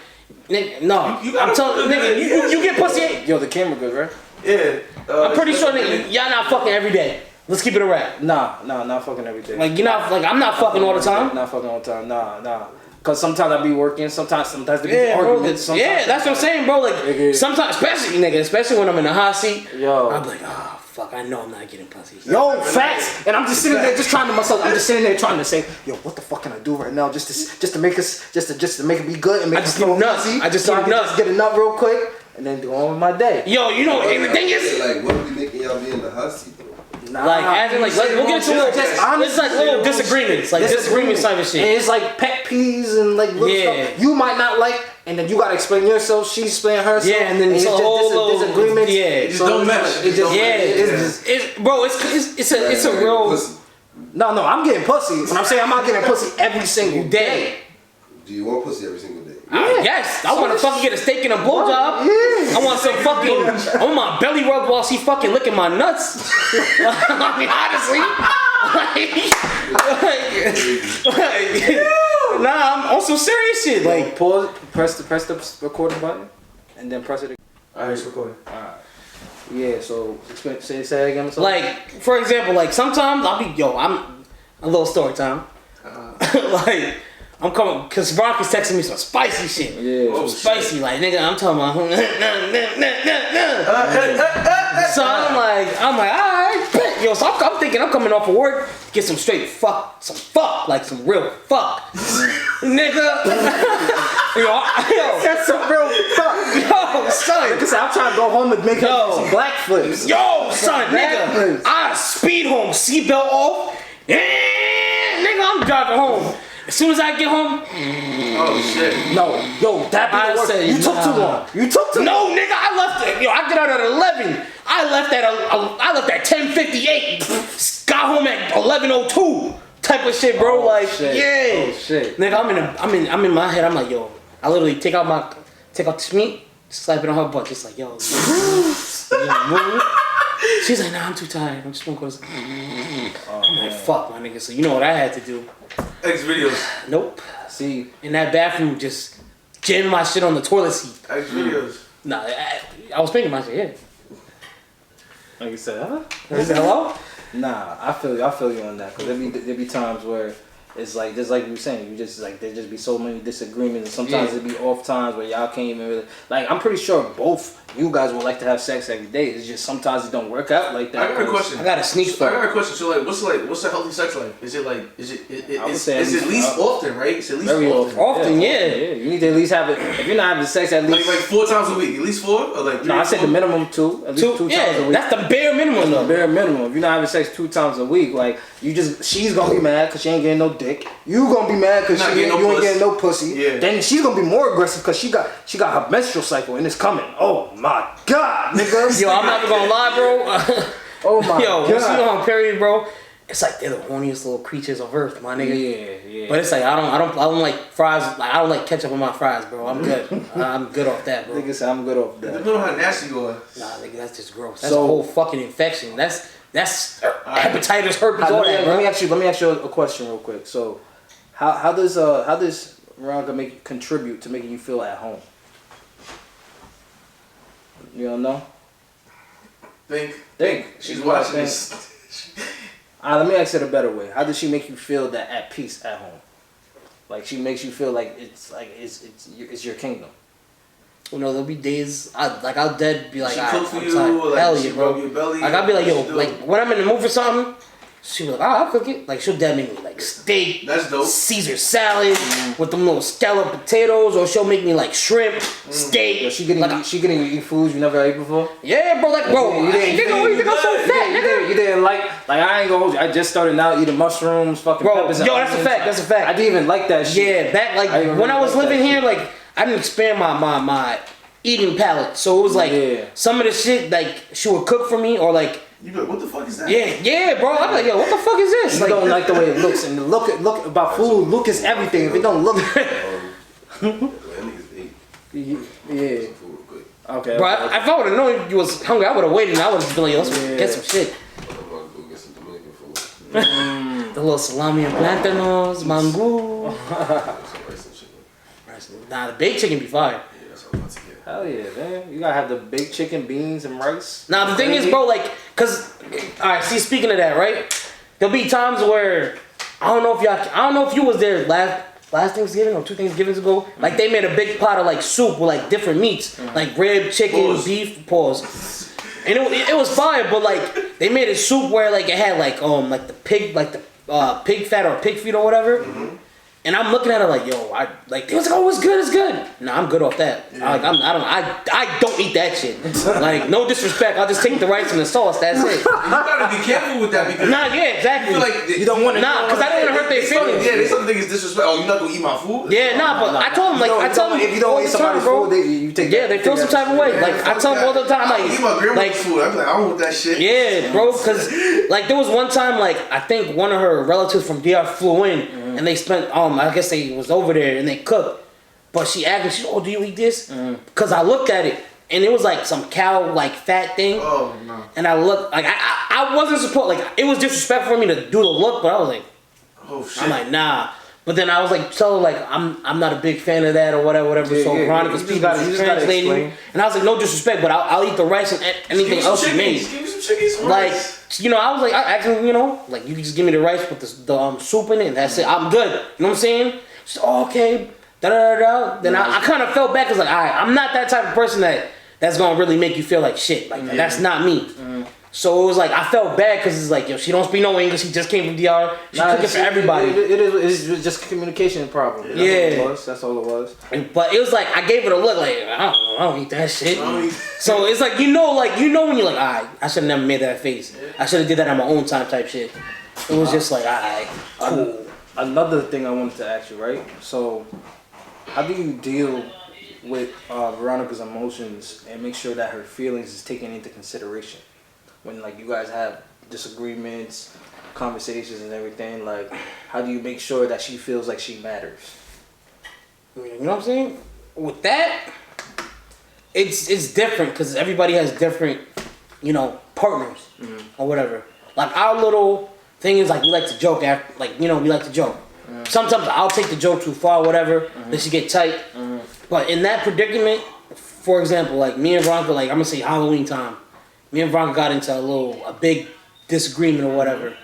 no, I'm telling nigga, you get pussy. Yo, the camera good, right? Yeah. I'm pretty sure nigga, y'all not fucking every day. Let's keep it a wrap. Nah, not fucking every day. Like I'm not fucking all the time. Not fucking all the time. Nah. Cause sometimes I be working. Sometimes there be arguments. Bro, that's what I'm saying, bro. Like sometimes, especially when I'm in the hot seat. Yo, I'm like, oh fuck, I know I'm not getting pussy. Yo, facts. And I'm just sitting there, just trying to myself. I'm just sitting there trying to say, yo, what the fuck can I do right now, just to make it be good and make us feel pussy. I just get a nut real quick and then go on with my day. Yo, you know, and the thing is, like, what are we making y'all be in the hot seat? Nah, like, as in, like, we'll get into it's like little disagreements, like disagreements type of shit. And it's like pet peeves and like little stuff. You might not like and then you gotta explain yourself, she's explaining herself. Yeah, and then it's a whole little disagreements. Yeah, It just don't mesh. It's a real. No, I'm getting pussy. When I'm saying I'm not getting pussy every single day. Do you want pussy every single day? Yes, I want to fucking get a steak and a blowjob. I want some fucking. I want my belly rubbed while she fucking licking my nuts. I mean, honestly, nah, I'm on some serious shit. Like pause, press the recording button, and then press it again. Alright, it's recording. Alright. Yeah. So say it again. Like for example, like sometimes I'll be I'm a little story time. Like. I'm coming, cause Brock is texting me some spicy shit. Yeah. Some spicy, like nigga, I'm talking about. So I'm like, alright. Yo, so I'm thinking I'm coming off of work, get some straight fuck, like some real fuck. Nigga. yo, That's some real fuck. Yo, son. Like I said, I'm trying to go home and make some black flips. Yo, son, nigga. I speed home, seatbelt off. Nigga, I'm driving home. As soon as I get home, oh shit. No, yo, that be the worst. said, You took too long. You took too long. No, nigga, I left it. Yo, I get out at 11. I left at 10:58. Got home at 11:02. Type of shit, bro. Oh, like, shit. yeah. Oh shit. Nigga, I'm in my head. I'm like, yo. I literally take out the meat, slap it on her butt, just like, yo. Move. She's like, nah, I'm too tired. I'm just gonna go to sleep. I'm like, fuck, my nigga. So you know what I had to do? X videos. Nope. See, In that bathroom, just jamming my shit on the toilet seat. X videos. Nah, I was thinking my shit, yeah. like you said, huh? I said, hello? Nah, I feel you on that. Cause there be times where it's like just like you were saying, you just like there just be so many disagreements, and sometimes it be off times where y'all can't even really like. I'm pretty sure both you guys would like to have sex every day. It's just sometimes it don't work out like that. I got a question. I got a sneak I got a question. So what's a healthy sex life? Is it at least often, right? It's at least Very often. Often, yeah. You need to at least have it. If you're not having sex at least Like 4 times a week, at least 4 or like 3. no, I said the minimum 2, at least 2 times a week. That's the bare minimum though. Bare minimum. If you're not having sex 2 times a week, like she's gonna be mad because she ain't getting no dick. You gonna be mad because you ain't getting no pussy. Yeah. Then she's gonna be more aggressive because she got her menstrual cycle and it's coming. Oh my god, nigga. Yo, I'm not even gonna lie, bro. Oh my Yo, god. when she on period, bro, it's like they're the horniest little creatures of earth, my nigga. Yeah. But it's like I don't like fries. Like I don't like ketchup on my fries, bro. I'm good. I'm good off that, bro. Nigga said I'm good off It that. depends on how nasty you are. Nah, nigga, that's just gross. That's a whole fucking infection. That's hepatitis, herpes, all that, bro. Let me ask you a question real quick. So, how does Ranga contribute to making you feel at home? You don't know? Think. She's watching this. Let me ask it a better way. How does she make you feel that at peace at home? Like she makes you feel like it's your kingdom. You know, there'll be days I'll dead be like, She I'm cook for you, tired. like, Hell she yeah, bro. rub your belly, Like I'll be like, yo, what she do? like when I'm in the mood for something, she'll be like, I'll cook it. Like she'll dead make me like steak, That's dope. Caesar salad with them little scallop potatoes, or she'll make me like shrimp, steak. Yo, she getting you eat foods you never ate before. Yeah, bro. Like, bro, You didn't I'm so fat, nigga. You didn't like I ain't gonna hold you. I just started now eating mushrooms, fucking Bro, peppers. And yo, that's a onions. fact. That's a fact. I didn't even like that shit. Yeah, that like when I was living here, like I didn't expand my eating palate. So it was like some of the shit like she would cook for me, or like You be like, what the fuck is that? yeah, bro. I'm like, yo, what the fuck is this? You don't like the way it looks, and look about food. Look is everything. If it don't look, yeah. Okay. Bro, if I would have known you was hungry, I would have waited and I would have been like, yo, let's get some shit. The little salami and plantanos, mango. Nah, the baked chicken be fire. Hell yeah, man. You gotta have the baked chicken, beans, and rice. Now, the thing is, bro, like, cause, alright, see, speaking of that, right? There'll be times where, I don't know if you was there last Thanksgiving or 2 Thanksgivings ago. Like, they made a big pot of, like, soup with, like, different meats. Like, rib, chicken, beef, And it was fire, but, like, they made a soup where, like, it had, like the pig fat or pig feet or whatever. And I'm looking at her like, yo, they was like, oh, it's good. Nah, I'm good off that. Yeah. Like, I don't eat that shit. Like, no disrespect. I'll just take the rice and the sauce. That's it. You gotta be careful with that because exactly. you feel like you don't want to. Nah, because I don't want to hurt their feelings. Yeah, they something is disrespect. Oh, you not gonna eat my food? Yeah, but I told them if you don't eat somebody's food, you take. Yeah, they feel some type of way. Like I tell them all the time, I eat my grandma's food. I'm like, I don't want that shit. Yeah, bro, because like there was one time, like I think one of her relatives from DR flew in, and they spent I guess they was over there and they cooked, but she asked me, she said, oh, do you eat this? Because I looked at it and it was like some cow like fat thing. Oh no. And I looked like I wasn't supposed, like it was disrespectful for me to do the look, but I was like, oh shit. I'm like, nah. But then I was like, I'm not a big fan of that or whatever. So Veronica's people is translating, and I was like, no disrespect, but I'll eat the rice and anything else you made. Give me some chicken, some like, rice. I was like, I asked him, like you can just give me the rice with the soup in it, and that's it. I'm good. You know what I'm saying? She's okay. Then I kind of felt back, cause like, I'm not that type of person that's gonna really make you feel like shit. Like that's not me. So it was like I felt bad because it's like, yo, she don't speak no English. She just came from DR. She cooking for everybody. It's just a communication problem. That's all it was. But it was like I gave it a look like I don't eat that shit. So it's like when you're like, alright, I should have never made that face. I should have did that on my own time type shit. It was just like, alright, cool. Another thing I wanted to ask you, right? So how do you deal with Veronica's emotions and make sure that her feelings is taken into consideration? When like you guys have disagreements, conversations and everything, like how do you make sure that she feels like she matters? You know what I'm saying? With that, it's different because everybody has different, partners or whatever. Like our little thing is like we like to joke after, we like to joke. Sometimes I'll take the joke too far, whatever. Then she get tight. But in that predicament, for example, like me and Veronica, like I'm gonna say Halloween time. Me and Veronica got into a big disagreement or whatever.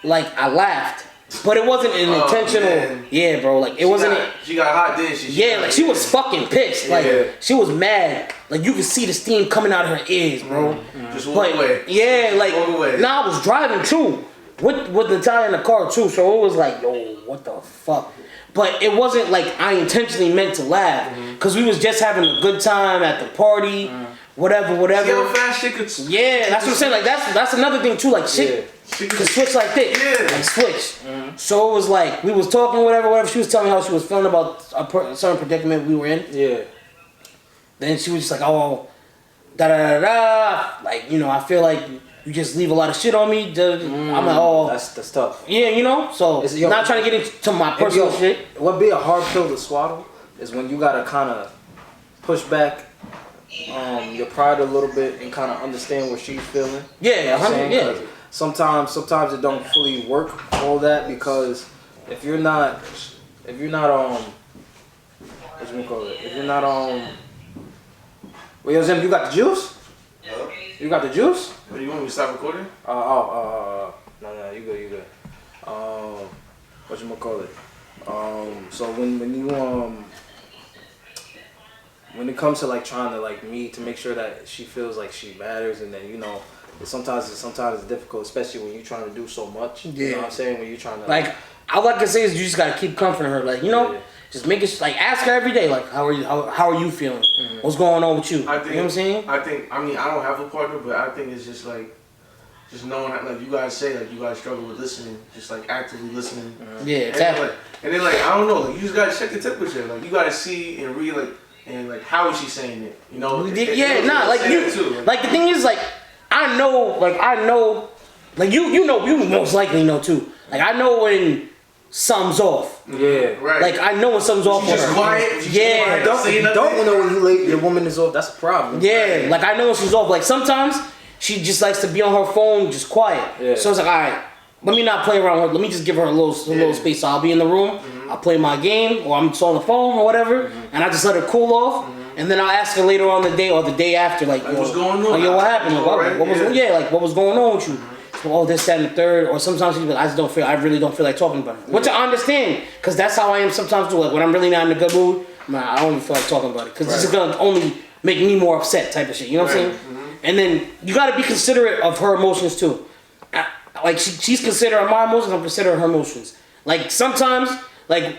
Like I laughed, but it wasn't an intentional. Man. Yeah, bro. Like it wasn't. She got hot, didn't she? Like she was fucking pissed. Like she was mad. Like you could see the steam coming out of her ears, bro. Just walk away. Yeah, like I was driving too with Natalia in the car too, so it was like, yo, what the fuck. But it wasn't like I intentionally meant to laugh, cause we was just having a good time at the party. Whatever. See how fast shit could. Yeah, that's what I'm saying. Like that's another thing too. Like shit could switch like this. Yeah. Like switch. So it was like we was talking whatever. She was telling me how she was feeling about a certain predicament we were in. Yeah. Then she was just like, oh, da. Like I feel like you just leave a lot of shit on me. I'm like, oh, that's tough. Yeah, So not trying to get into my personal shit. What be a hard pill to swallow is when you gotta kind of push back your pride a little bit and kind of understand what she's feeling. Yeah, yeah. Sometimes it don't fully work all that because if you're not what you call it? If you're not wait, Zim, you got the juice? Huh? You got the juice? What, you want me to stop recording? No, you good. What you call it? So when it comes to like trying to like me to make sure that she feels like she matters, and then sometimes it's difficult, especially when you're trying to do so much. You know what I'm saying? When you're trying to like all I can say is you just gotta keep comforting her, like just make it like ask her every day, like how are you feeling? What's going on with you? You know what I'm saying? I don't have a partner, but I think it's just like just knowing that, like you guys say, like you guys struggle with listening, just like actively listening. Yeah, exactly. And then like I don't know, like you just gotta check the temperature, like you gotta see and read like how is she saying it? Like the thing is like I know, like you most likely know too. Like I know when something's off. Yeah, right. Like I know when something's off. She's just quiet. Don't know when your woman is off. That's a problem. Yeah, like I know when she's off. Like sometimes she just likes to be on her phone, just quiet. Yeah. So it's like, all right, let me not play around with her. Let me just give her a little space. So I'll be in the room. I'll play my game, or I'm just on the phone or whatever, and I just let her cool off. And then I'll ask her later on the day or the day after, like what's going on? What happened? What was going on with you? So, this, that, and the third. Or sometimes she's like, I really don't feel like talking about it. Which I understand, because that's how I am sometimes too. Like when I'm really not in a good mood, I don't even feel like talking about it, because it's gonna only make me more upset, type of shit. You know what I'm saying? And then you gotta be considerate of her emotions too. Like she's considering my emotions, I'm considering her emotions. Like sometimes, like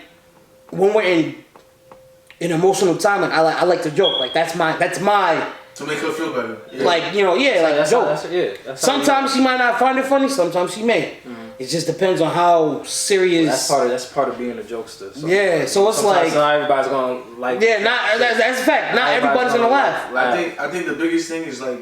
when we're in an emotional time, like I like to joke. Like that's my to make her feel better. Yeah. like like joke. That's Sometimes she might not find it funny. Sometimes she may. It just depends on how serious. That's part of being a jokester. So yeah, so it's sometimes like not everybody's gonna like. Yeah, not that's a fact. Not everybody's gonna laugh. I think the biggest thing is like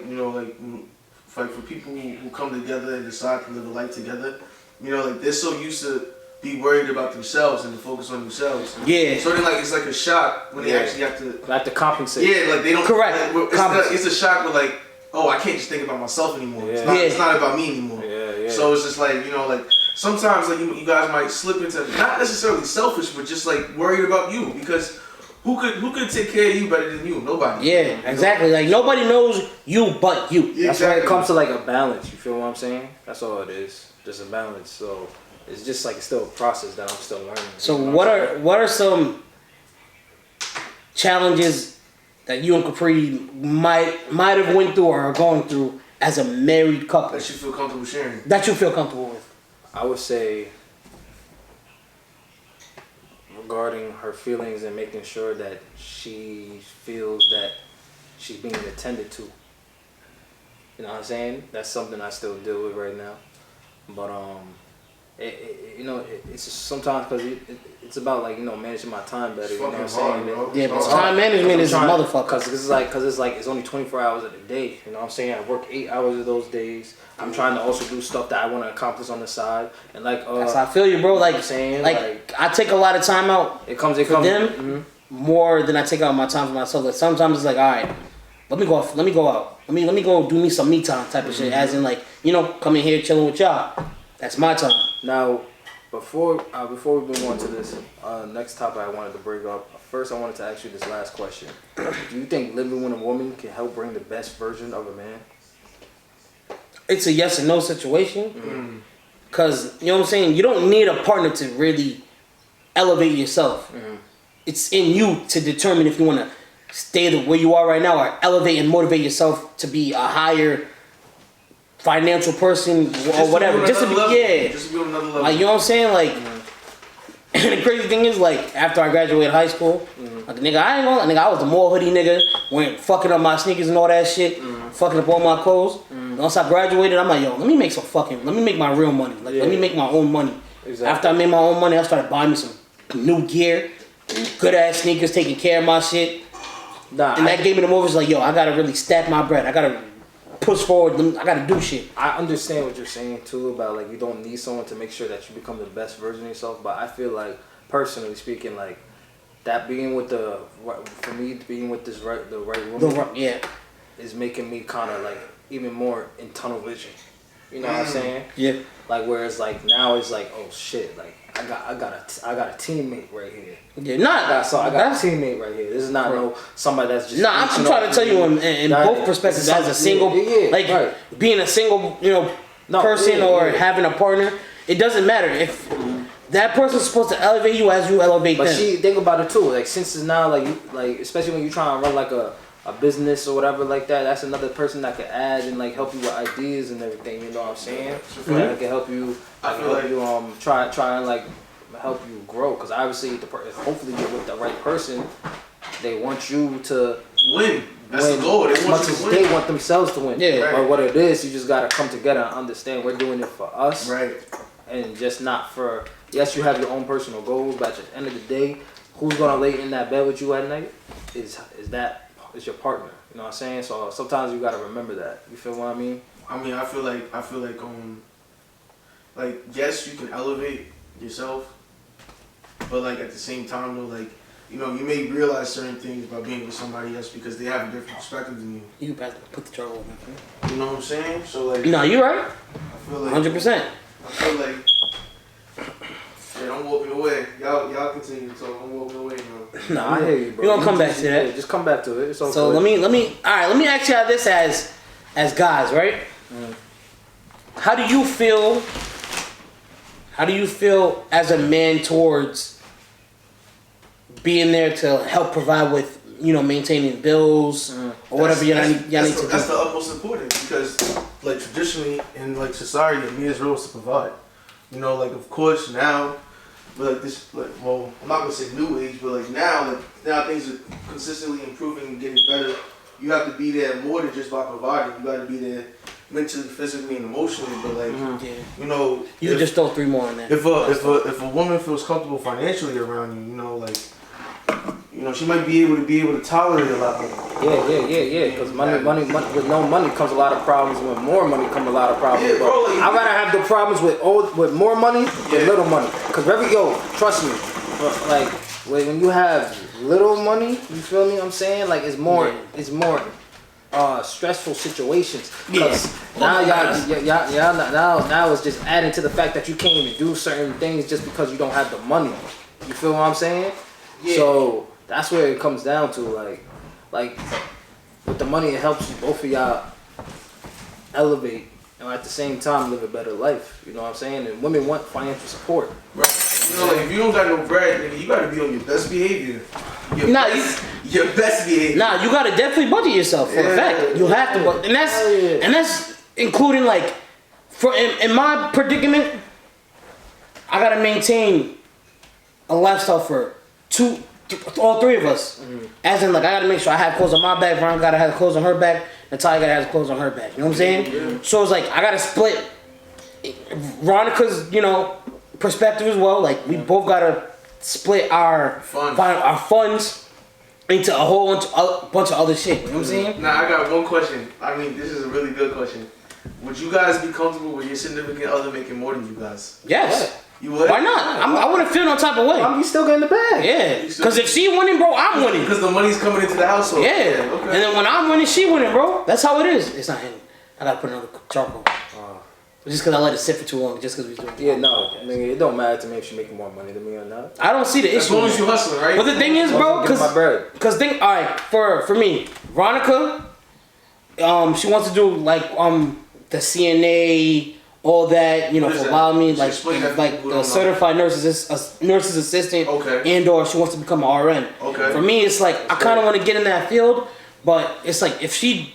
for people who come together and decide to live a life together, like they're so used to be worried about themselves and to focus on themselves. Yeah. So then like it's like a shock when they actually have to compensate. Yeah, like they don't. Correct. Like, it's a shock with like, oh, I can't just think about myself anymore. Yeah. It's not about me anymore. Yeah. So it's just like like sometimes like you guys might slip into not necessarily selfish, but just like worried about you because. Who could take care of you better than you? Nobody. Yeah, exactly. Like nobody knows you but you. Yeah, That's why it comes to like a balance. You feel what I'm saying? That's all it is. Just a balance. So it's just like it's still a process that I'm still learning. So what are some challenges that you and Capri might have went through or are going through as a married couple That you feel comfortable sharing. that you feel comfortable with? I would say regarding her feelings and making sure that she feels that she's being attended to. You know what I'm saying? That's something I still deal with right now. But it's just sometimes because it's about like managing my time better. You know what I'm saying? Yeah, but time management is a motherfucker. Because it's only 24 hours of the day. You know what I'm saying? I work 8 hours of those days. I'm trying to also do stuff that I want to accomplish on the side, and like That's how I feel you, bro. Like, I'm saying, like I take a lot of time out. It comes for them Mm-hmm. more than I take out my time for myself. Like sometimes it's like, all right, let me go out. Let me go do me some me time type of shit. As in like come in here chilling with y'all. That's my time. Now, before we move on to this next topic, I wanted to bring up. First, I wanted to ask you this last question: do you think living with a woman can help bring the best version of a man? It's a yes or no situation. Cause you know what I'm saying? You don't need a partner to really elevate yourself. It's in you to determine if you want to stay where you are right now or elevate and motivate yourself to be a higher financial person or whatever. Just to be on another level. Like, you know what I'm saying? Like, and the crazy thing is, like, after I graduated high school, like, I was the mall hoodie nigga, went fucking up my sneakers and all that shit, fucking up all my clothes. Once I graduated, I'm like, yo, let me make my real money. Like, let me make my own money. Exactly. After I made my own money, I started buying me some new gear, good ass sneakers, taking care of my shit. And that gave me the motivation, like, yo, I gotta really stack my bread. I gotta push forward. I gotta do shit. I understand what you're saying too about like you don't need someone to make sure that you become the best version of yourself. But I feel like, personally speaking, like that being with the right woman, is making me kind of like even more in tunnel vision. You know what I'm saying? Yeah. Like whereas like now it's like, oh shit, like I got a teammate right here. Yeah, I got a teammate right here. This is not somebody that's just. I'm trying to tell you in both perspectives, as a single, being a single, person or having a partner, it doesn't matter if that person's supposed to elevate you as you elevate them. But think about it too. Like since it's now like especially when you try and run like a business or whatever like that, that's another person that can add and like help you with ideas and everything. You know what I'm saying? That can help you. Try and like help you grow. Because obviously, hopefully you're with the right person. They want you to win. That's the goal. As much as they want themselves to win. Yeah. But what it is, you just gotta come together and understand we're doing it for us. Right. And just not for. Yes, you have your own personal goals, but at the end of the day, who's gonna lay in that bed with you at night is your partner. You know what I'm saying? So sometimes you gotta remember that. You feel what I mean? I mean, I feel like yes, you can elevate yourself, but like at the same time though, like you may realize certain things by being with somebody else because they have a different perspective than you. You can put the trouble in. You know what I'm saying? So like. No, you're right. I feel like 100%. I feel like. Shit, I'm walking away. Y'all continue to talk. I'm walking away now. Nah, I hear you, bro. We're gonna come back to that. Yeah, just come back to it. It's okay. So let me ask y'all this as guys, right? How do you feel as a man towards being there to help provide with, maintaining bills or whatever y'all need to do? That's the utmost important because, like, traditionally in like society, a man's role is to provide. Like, of course now, But like this, like, well, I'm not gonna say new age, but like now things are consistently improving and getting better. You have to be there more than just by providing. You got to be there mentally, physically, and emotionally. But like, you know, you can just throw 3 more in there. If a woman feels comfortable financially around you, you know, like, you know, she might be able to tolerate a lot more. Yeah. Because money, with no money comes a lot of problems. With more money come a lot of problems. Yeah, bro, like, I rather have the problems with more money than little money. Cause trust me, like when you have little money, you feel me? I'm saying like it's more stressful situations. Cause now now it's just adding to the fact that you can't even do certain things just because you don't have the money. You feel what I'm saying? Yeah. So that's where it comes down to, like with the money, it helps you, both of y'all elevate and at the same time live a better life. You know what I'm saying? And women want financial support. Right. You know, like if you don't got no bread, nigga, you gotta be on your best behavior. Your best behavior. Nah, you gotta definitely budget yourself for a fact. You have to, and that's including like, in my predicament, I gotta maintain a lifestyle for all 3 of us. As in, like, I gotta make sure I have clothes on my back, Veronica gotta have clothes on her back, Natalia gotta have clothes on her back. You know what I'm saying? Yeah. So it's like I gotta split Veronica's, you know, perspective as well. Like we both gotta split our funds into a whole bunch of other shit. You know what I'm saying? Now I got one question. I mean, this is a really good question. Would you guys be comfortable with your significant other making more than you guys? Yes. You would? Why not? I wouldn't feel no type of way. You still getting the bag. Yeah. Because if she winning, bro, I'm winning. Because the money's coming into the household. Yeah. Okay. And then when I'm winning, she winning, bro. That's how it is. It's not hitting. I gotta put another charcoal. Just because I let it sit for too long. Just because we doing. Yeah, no. Nigga, it don't matter to me if she making more money than me or not. I don't see the issue. As long as you hustling, right? But the thing is, bro, because alright, for me, Veronica, she wants to do like the CNA, all that, you know, for allowing me like the certified nurse's assistant, and/or she wants to become an RN. Okay. For me, it's like I kind of want to get in that field, but it's like if she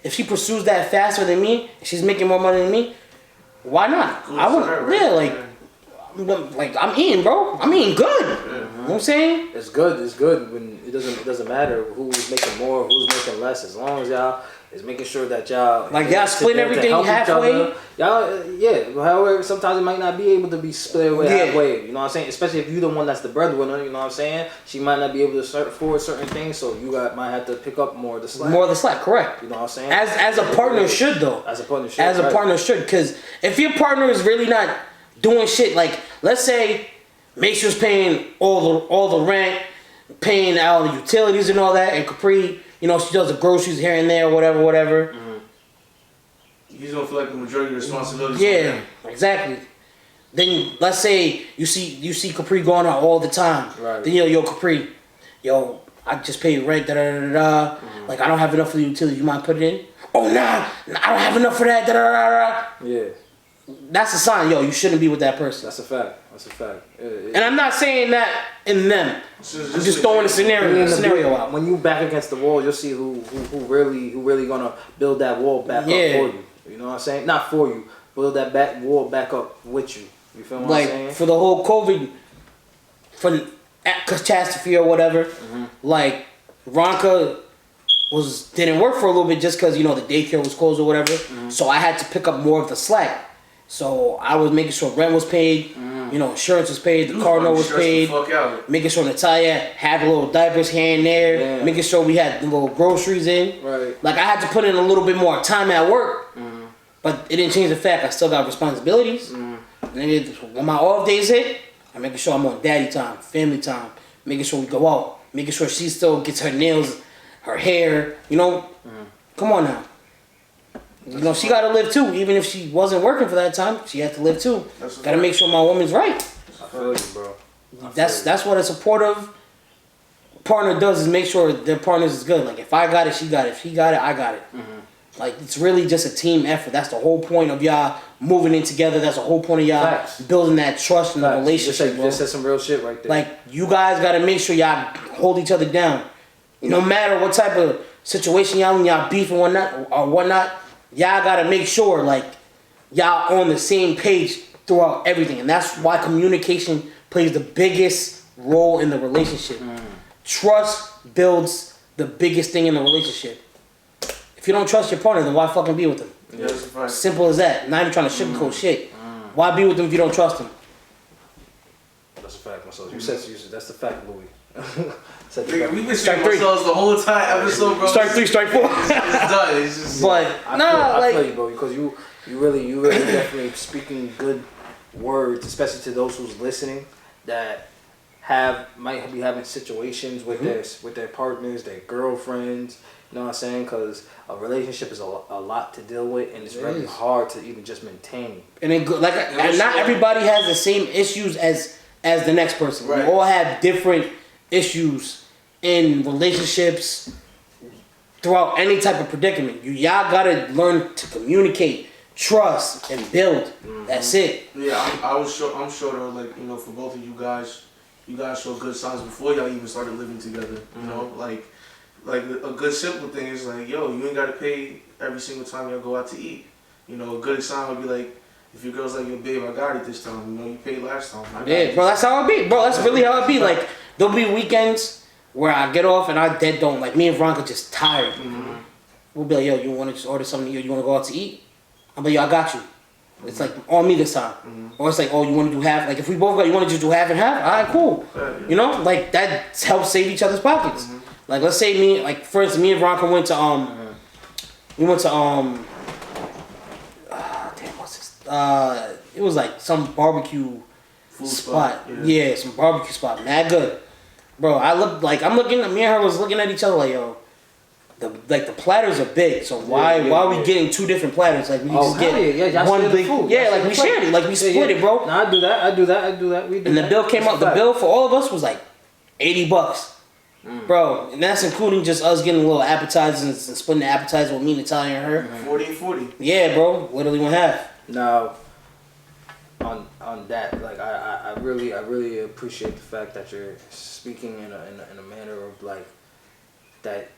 pursues that faster than me, if she's making more money than me, why not? I would, like I'm eating, bro. I'm eating good. You know what I'm saying? It's good when it doesn't matter who's making more, who's making less, as long as y'all is making sure that y'all split everything halfway. However, sometimes it might not be able to be split away halfway. You know what I'm saying? Especially if you're the one that's the breadwinner. You know what I'm saying? She might not be able to afford certain things, so you might have to pick up more of the slack. More of the slack, correct? You know what I'm saying? As a partner should though. As a partner should. As a partner should, because if your partner is really not doing shit, like let's say Mace's paying all the rent, paying all the utilities and all that, and Capri, you know, she does the groceries here and there, whatever. You don't feel like the majority of the responsibilities. Yeah, exactly. Then let's say you see Capri going out all the time. Right. Then yo Capri, I just paid rent, Like I don't have enough for the utilities. You mind put it in? Oh nah, I don't have enough for that. Yeah. That's a sign, you shouldn't be with that person. That's a fact. And I'm not saying that in them. I'm just throwing a scenario out. When you back against the wall, you'll see who really gonna build that wall back up for you. You know what I'm saying? Not for you. Build that wall back up with you. You feel what I'm saying? Like for the whole COVID, for catastrophe or whatever, like Veronica didn't work for a little bit just because the daycare was closed or whatever. So I had to pick up more of the slack. So I was making sure rent was paid, insurance was paid, the car note was paid, making sure Natalia had a little diapers here and there, making sure we had the little groceries in. Right. Like I had to put in a little bit more time at work, but it didn't change the fact I still got responsibilities. And when my off days hit, I'm making sure I'm on daddy time, family time, making sure we go out, making sure she still gets her nails, her hair, Come on now. She gotta live too. Even if she wasn't working for that time, she had to live too. Gotta make sure my woman's right. I feel you, bro. That's what a supportive partner does, is make sure their partners is good. Like if I got it, she got it. If he got it, I got it. Like it's really just a team effort. That's the whole point of y'all moving in together. That's the whole point of y'all building that trust and the relationship. You just said some real shit right there. Like you guys gotta make sure y'all hold each other down. No matter what type of situation y'all in, y'all beef and whatnot. Y'all gotta make sure like y'all on the same page throughout everything, and that's why communication plays the biggest role in the relationship. Trust builds the biggest thing in the relationship. If you don't trust your partner, then why fucking be with them? Yeah, that's a fact. Simple as that. Not even trying to sugarcoat shit. Why be with them if you don't trust them? That's a fact, myself. You said that's the fact, Louie. Nigga, we've been Strike saying three. ourselves the whole time episode, bro. Strike 3, strike 4. It's done. It's just. But I feel you, bro, because you really definitely speaking good words, especially to those who's listening that might be having situations with their partners, their girlfriends. You know what I'm saying? Because a relationship is a lot to deal with, and it's really hard to even just maintain. And then and not everybody has the same issues as the next person. Right. We all have different issues in relationships throughout any type of predicament. Y'all gotta learn to communicate, trust, and build. That's it. Yeah, I'm sure though, like, you know, for both of you guys showed good signs before y'all even started living together. You know, like a good simple thing is like, yo, you ain't gotta pay every single time y'all go out to eat. You know, a good sign would be like, if your girl's like, yo, babe, I got it this time. You know, you paid last time. Yeah, bro, that's how it be. Bro, that's really how it be. Like, there'll be weekends where I get off and I dead don't. Like, me and Veronica just tired. We'll be like, yo, you want to just order something? You want to go out to eat? I'm like, yo, I got you. It's like on me this time. Or it's like, oh, you want to do half? Like, if we both got, you want to just do half and half? All right, cool. You know, like, that helps save each other's pockets. Like, let's say me and Veronica went to, it was like some barbecue Food spot. Yeah, some barbecue spot. Mad good. Bro, me and her was looking at each other like, yo, the platters are big, so why are we getting two different platters? Like, we can just get one big food. Yeah, like we shared it, like we split it, bro. No, I do that. And the bill came out, the bill for all of us was like $80. Bro, and that's including just us getting little appetizers and splitting the appetizer with me, Natalia, and her. 40 and 40. Yeah, bro, literally one half. Now, on that, like I really appreciate the fact that you're speaking in a manner of like that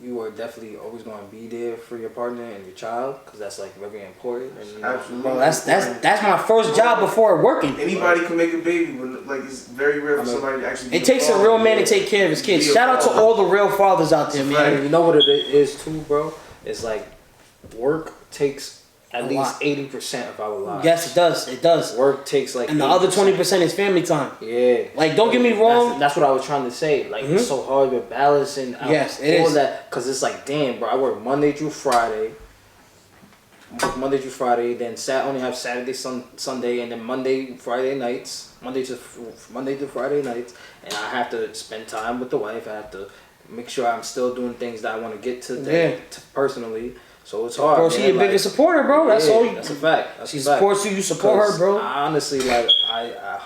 you are definitely always going to be there for your partner and your child, because that's like very important. And, you know, Absolutely. Bro, that's my first job before working. Anybody can make a baby, but like it's very rare for somebody to actually. It takes a real man to take care of his kids. Shout out to all the real fathers out there, man. And you know what it is too, bro? It's like work takes at least 80% of our lives. Yes, it does. It does. Work takes like, and the other 20% is family time. Yeah. Like, don't get me wrong. That's what I was trying to say. Like, it's so hard with balancing out all that. Because it's like, damn, bro, I work Monday through Friday. Then only have Saturday, Sunday, and then Monday to Friday nights. Monday to Friday nights. And I have to spend time with the wife. I have to make sure I'm still doing things that I want to get to personally. So it's hard. Bro, she your biggest supporter, bro. That's all. That's a fact. She supports you. You support her, bro. Honestly, like I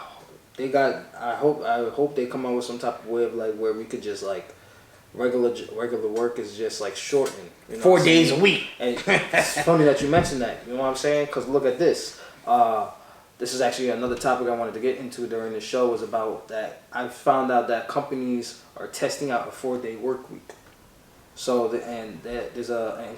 hope they come out with some type of way of like where we could just like regular work is just like shortened. You know 4 days a week. And it's funny that you mentioned that. You know what I'm saying? Because look at this. This is actually another topic I wanted to get into during the show, was about that. I found out that companies are testing out a 4-day work week. So in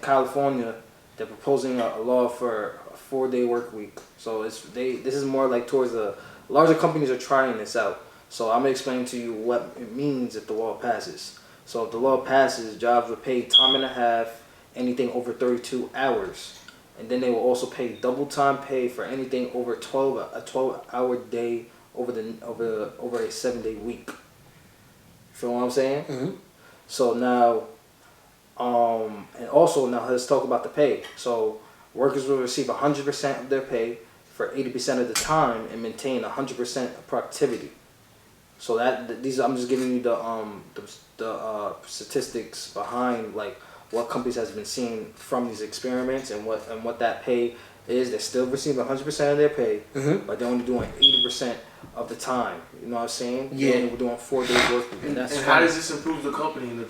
California, they're proposing a law for a 4-day work week. So this is more like towards the larger companies are trying this out. So I'm gonna explain to you what it means if the law passes. So if the law passes, jobs will pay time and a half, anything over 32 hours, and then they will also pay double time pay for anything over a 12-hour day over a 7-day week. Feel what I'm saying? Mm-hmm. So now. And also now let's talk about the pay. So workers will receive 100% of their pay for 80% of the time and maintain 100% of productivity. So I'm just giving you the statistics behind like what companies has been seeing from these experiments and what that pay is. They're still receiving 100% of their pay, but they're only doing 80% of the time. You know what I'm saying? Yeah. We're doing 4 days work. And how does this improve the company and the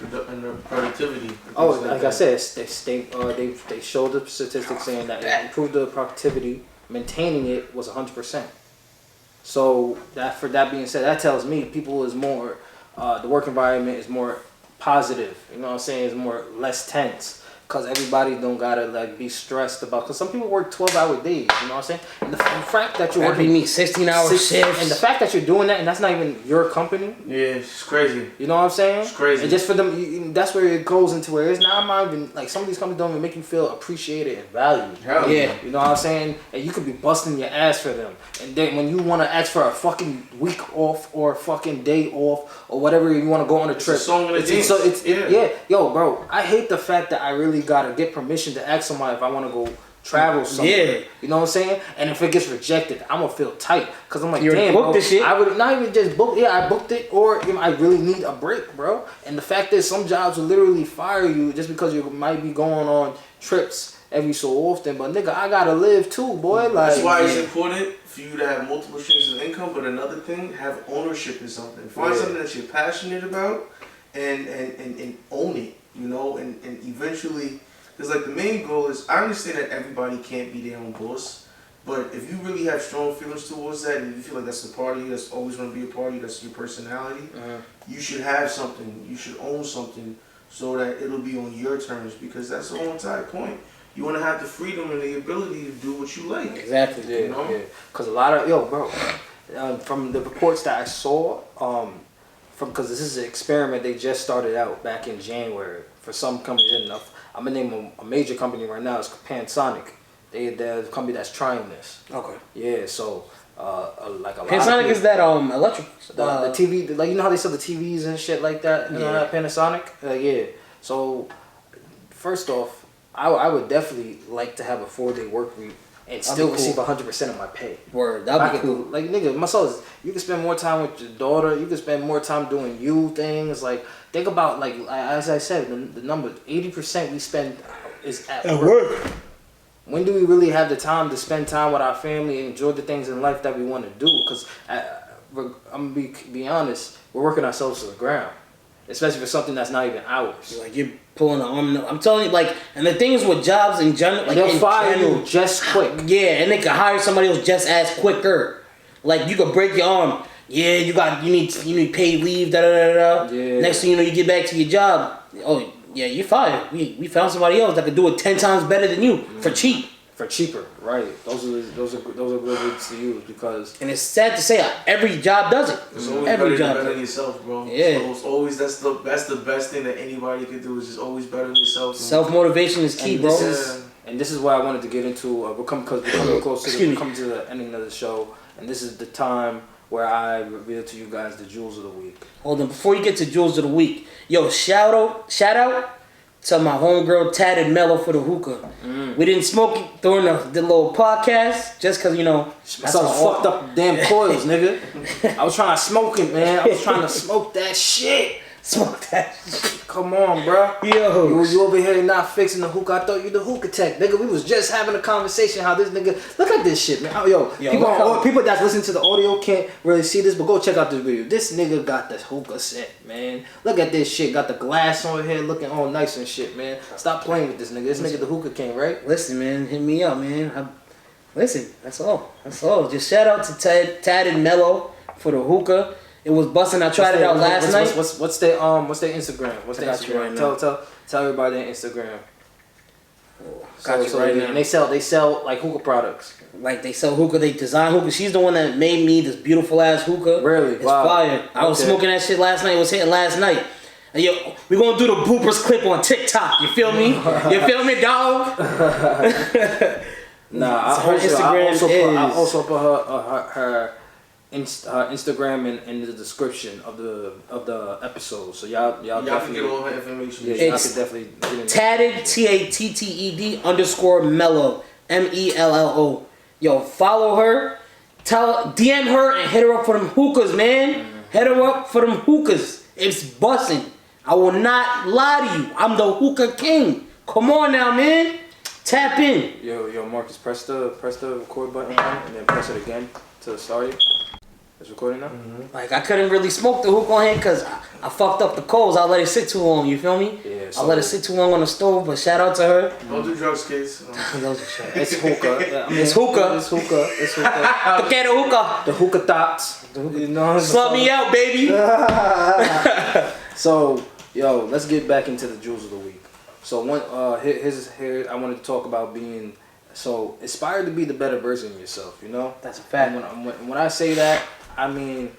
productivity? Oh, like I said, they showed the statistics saying that it improved the productivity. Maintaining it was 100%. So that being said, that tells me people is more, the work environment is more positive. You know what I'm saying? It's less tense. Cause everybody don't gotta like be stressed about. Cause some people work 12-hour days. You know what I'm saying? And the fact that you're working 16-hour shifts, and the fact that you're doing that, and that's not even your company. Yeah, it's crazy. You know what I'm saying? It's crazy. And just for them, that's where it goes into where it's not even like some of these companies don't even make you feel appreciated and valued. Hell yeah. You know what I'm saying? And you could be busting your ass for them. And then when you want to ask for a fucking week off or a fucking day off or whatever you want to go on a trip. It's a song and a dance. So it's yeah. Yo, bro, I hate the fact that I really gotta get permission to ask somebody if I want to go travel somewhere. Yeah. You know what I'm saying? And if it gets rejected, I'm gonna feel tight. Cause I'm like, You damn, booked bro, this shit? I would not even just book. Yeah, I booked it, or I really need a break, bro. And the fact is, some jobs will literally fire you just because you might be going on trips every so often. But nigga, I gotta live too, boy. Like, that's why it's important for you to have multiple streams of income. But another thing, have ownership in something. Find something that you're passionate about, and own it. You know, and eventually. Because like the main goal is, I understand that everybody can't be their own boss, but if you really have strong feelings towards that, and you feel like that's the part of you that's always going to be a part of you, that's your personality, you should have something, you should own something, so that it'll be on your terms, because that's the whole entire point. You want to have the freedom and the ability to do what you like. Exactly. Yeah, you know? yeah. Because a lot of bro, from the reports that I saw, because this is an experiment they just started out back in January for some companies enough. I'm gonna name a major company right now. It's Panasonic. They're the company that's trying this. Okay. Yeah. So like a lot. Panasonic is that electric. The TV, like you know how they sell the TVs and shit like that. You know that Panasonic. Yeah. So first off, I would definitely like to have a 4-day work week and still receive 100% of my pay. Word, that'd be cool. Like nigga, my soul is you can spend more time with your daughter. You can spend more time doing you things. Like think about like as I said, the number 80% we spend is at work. When do we really have the time to spend time with our family and enjoy the things in life that we want to do? Because I'm gonna be honest, we're working ourselves to the ground, especially for something that's not even ours. Like you're pulling the arm. I'm telling you, like, and the thing is with jobs in general, like they'll fire you just quick. Yeah, and they can hire somebody else just as quicker. Like you could break your arm. Yeah, you need paid leave. Da da da da. Yeah. Next thing you know, you get back to your job. Oh yeah, you're fired. We found somebody else that could do it 10 times better than you for cheap. For cheaper, right? Those are good words to use because. And it's sad to say every job does it. It's always every job better than yourself, bro. Yeah. So it's always that's the best thing that anybody could do is just always better than yourself. Self motivation is key, bro. And this is why I wanted to get into. We're coming close to the ending of the show, and this is the time where I reveal to you guys the jewels of the week. Hold on, before you get to jewels of the week, yo, shout out to my homegirl Tatted Mellow for the hookah. We didn't smoke it during the little podcast just because, you know, that's all fucked up damn coils, nigga. I was trying to smoke it, man. I was trying to smoke that shit. Smoke that shit. Come on, bro. Yo. You over here not fixing the hookah. I thought you the hookah tech. Nigga, we was just having a conversation how this nigga... Look at this shit, man. People that's listening to the audio can't really see this, but go check out this video. This nigga got the hookah set, man. Look at this shit. Got the glass on here looking all nice and shit, man. Stop playing with this nigga. This nigga the hookah king, right? Listen, man. Hit me up, man. Listen, that's all. That's all. Just shout out to Tatted Mellow for the hookah. It was busting. I tried it out last night. What's their Instagram? What's their Instagram? Tell everybody their Instagram. Now. And they sell like hookah products. Like they sell hookah, they design hookah. She's the one that made me this beautiful ass hookah. Really? It's fire. I was smoking that shit last night. It was hitting last night. And yo, we gonna do the bloopers clip on TikTok. You feel me? You feel me, dog? Nah, I also put her Instagram in the description of the episode, so y'all can get all that information. Yeah, y'all can definitely get in Tatted TATTED _mellow MELLO. Yo, follow her, DM her and hit her up for them hookahs, man. Hit her up for them hookahs. It's bussin'. I will not lie to you. I'm the hookah king. Come on now, man. Tap in. Yo, Marcus, press the record button and then press it again to start it. It's recording now? Mm-hmm. Like, I couldn't really smoke the hookah on here because I fucked up the coals. I let it sit too long, you feel me? Yeah. I let it sit too long on the stove, but shout out to her. Don't do drugs, kids. It's hookah. Yeah, it's hookah. It's hookah. It's hookah. Okay, the hookah. The hookah thoughts. You know, slut me out, baby. So, yo, let's get back into the jewels of the week. So here I wanted to talk about being so inspired to be the better version of yourself. You know, That's a fact. And when I say that, I mean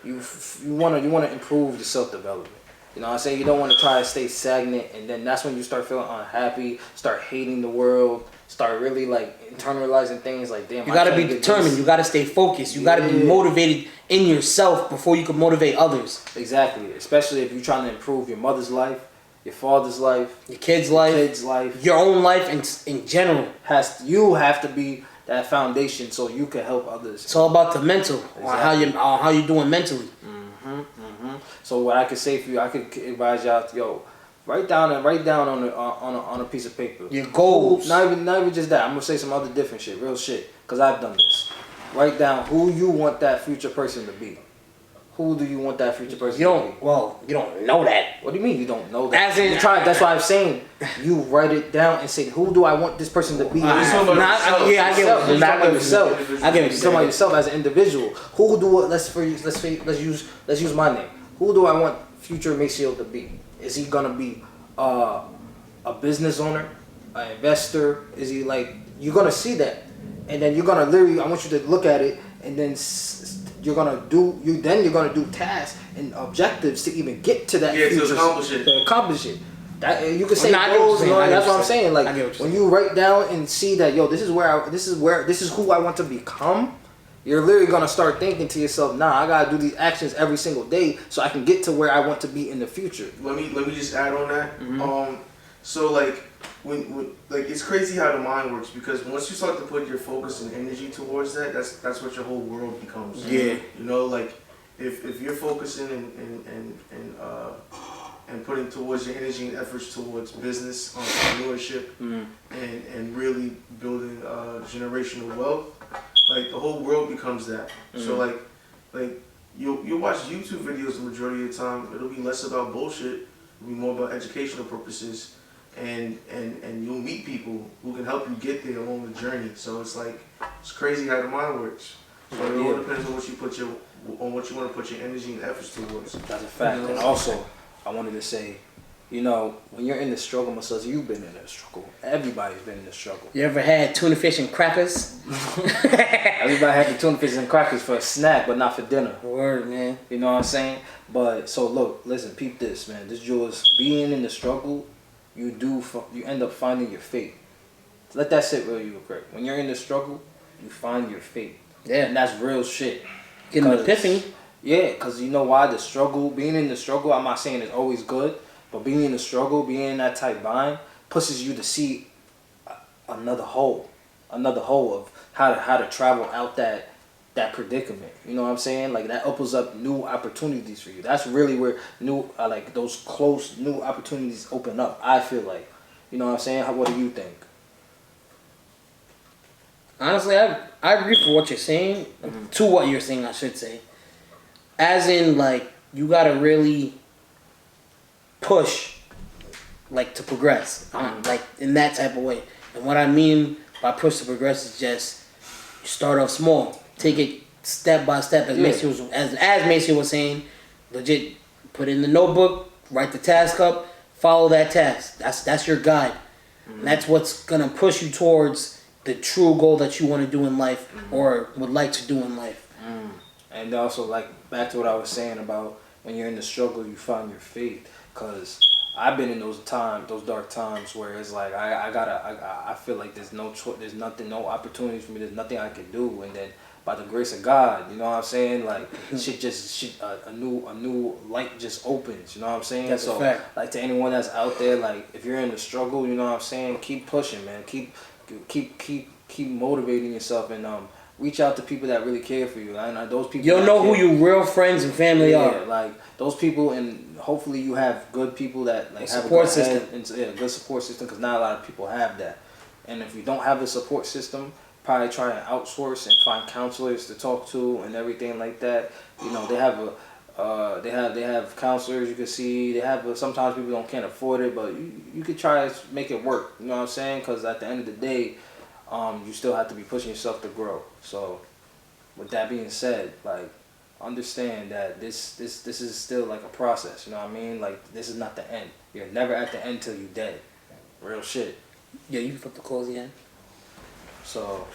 you wanna improve your self development. You know what I'm saying? You don't want to try to stay stagnant, and then that's when you start feeling unhappy, start hating the world, start really like internalizing things like, damn, You gotta be determined. You gotta stay focused. You gotta be motivated in yourself before you can motivate others. Exactly. Especially if you're trying to improve your mother's life, your father's life, Your kids' life, your own life in general. You have to be that foundation so you can help others. It's all about the mental, Exactly. how you doing mentally. So what I could say for you, I could advise y'all, yo, write down on a piece of paper. Your goals. Not even just that. I'm gonna say some other different shit, real shit, cause I've done this. Write down who you want that future person to be. Who do you want that future person to be? You don't know that. What do you mean you don't know that? As in, that's why I'm saying you write it down and say, who do I want this person to be? I get what You're you're talking about yourself. I get what You're you're talking about yourself as an individual. Who do let's use my name. Who do I want future Maceo to be? Is he gonna be a business owner, an investor? Is he like, you're gonna see that, and then you're gonna literally, I want you to look at it, and then you're gonna do tasks and objectives to even get to that future, to accomplish it. That you could say goals, that's what I'm saying. Like when you write down and see that, yo, this is who I want to become. You're literally gonna start thinking to yourself, nah, I gotta do these actions every single day so I can get to where I want to be in the future. Let me just add on that. So like when like it's crazy how the mind works, because once you start to put your focus and energy towards that, that's what your whole world becomes. Yeah. You know, like if you're focusing and putting towards your energy and efforts towards business, entrepreneurship, and really building generational wealth, like the whole world becomes that. So like you'll watch YouTube videos the majority of the time. It'll be less about bullshit. It'll be more about educational purposes, and you'll meet people who can help you get there along the journey. So it's like, it's crazy how the mind works. So it all depends on what you want to put your energy and efforts towards. That's a fact. And also, I wanted to say, you know, when you're in the struggle, Masuz, you've been in the struggle. Everybody's been in the struggle. You ever had tuna fish and crackers? Everybody had the tuna fish and crackers for a snack, but not for dinner. Word, man. You know what I'm saying? But so look, listen, peep this, man. This yours being in the struggle, you end up finding your fate. Let that sit with you, Greg. When you're in the struggle, you find your fate. Yeah, and that's real shit. Get an epiphany. Yeah, because you know why? The struggle, being in the struggle, I'm not saying it's always good, but being in the struggle, being in that tight bind, pushes you to see another hole of how to travel out that predicament. You know what I'm saying? Like that opens up new opportunities for you. That's really where like those close new opportunities open up. I feel like, you know what I'm saying? What do you think? Honestly, I agree for what you're saying. To what you're saying, I should say. As in, like, you gotta really push, like, to progress, like, in that type of way. And what I mean by push to progress is just you start off small, take it step by step, as Macy was saying. Legit, put it in the notebook, write the task up, follow that task. That's your guide. And that's what's gonna push you towards the true goal that you want to do in life or would like to do in life. And also, like, back to what I was saying about when you're in the struggle, you find your fate. Because I've been in those dark times where it's like I feel like there's no choice, there's nothing, no opportunities for me, there's nothing I can do, and then by the grace of God, you know what I'm saying, like a new light just opens, you know what I'm saying. That's a fact. Like to anyone that's out there, like if you're in the struggle, you know what I'm saying, keep pushing, man, keep motivating yourself, and reach out to people that really care for you. And those people, you'll know who your real friends and family are. Like those people, and hopefully you have good people that like have support a good system. Good support system, because not a lot of people have that. And if you don't have a support system, probably try and outsource and find counselors to talk to and everything like that. You know, they have they have counselors you can see. They have sometimes people can't afford it, but you could try to make it work. You know what I'm saying? Because at the end of the day, you still have to be pushing yourself to grow. So, with that being said, like, understand that this is still like a process. You know what I mean? Like this is not the end. You're never at the end till you dead. Real shit. Yeah, you can flip the clothes again. So,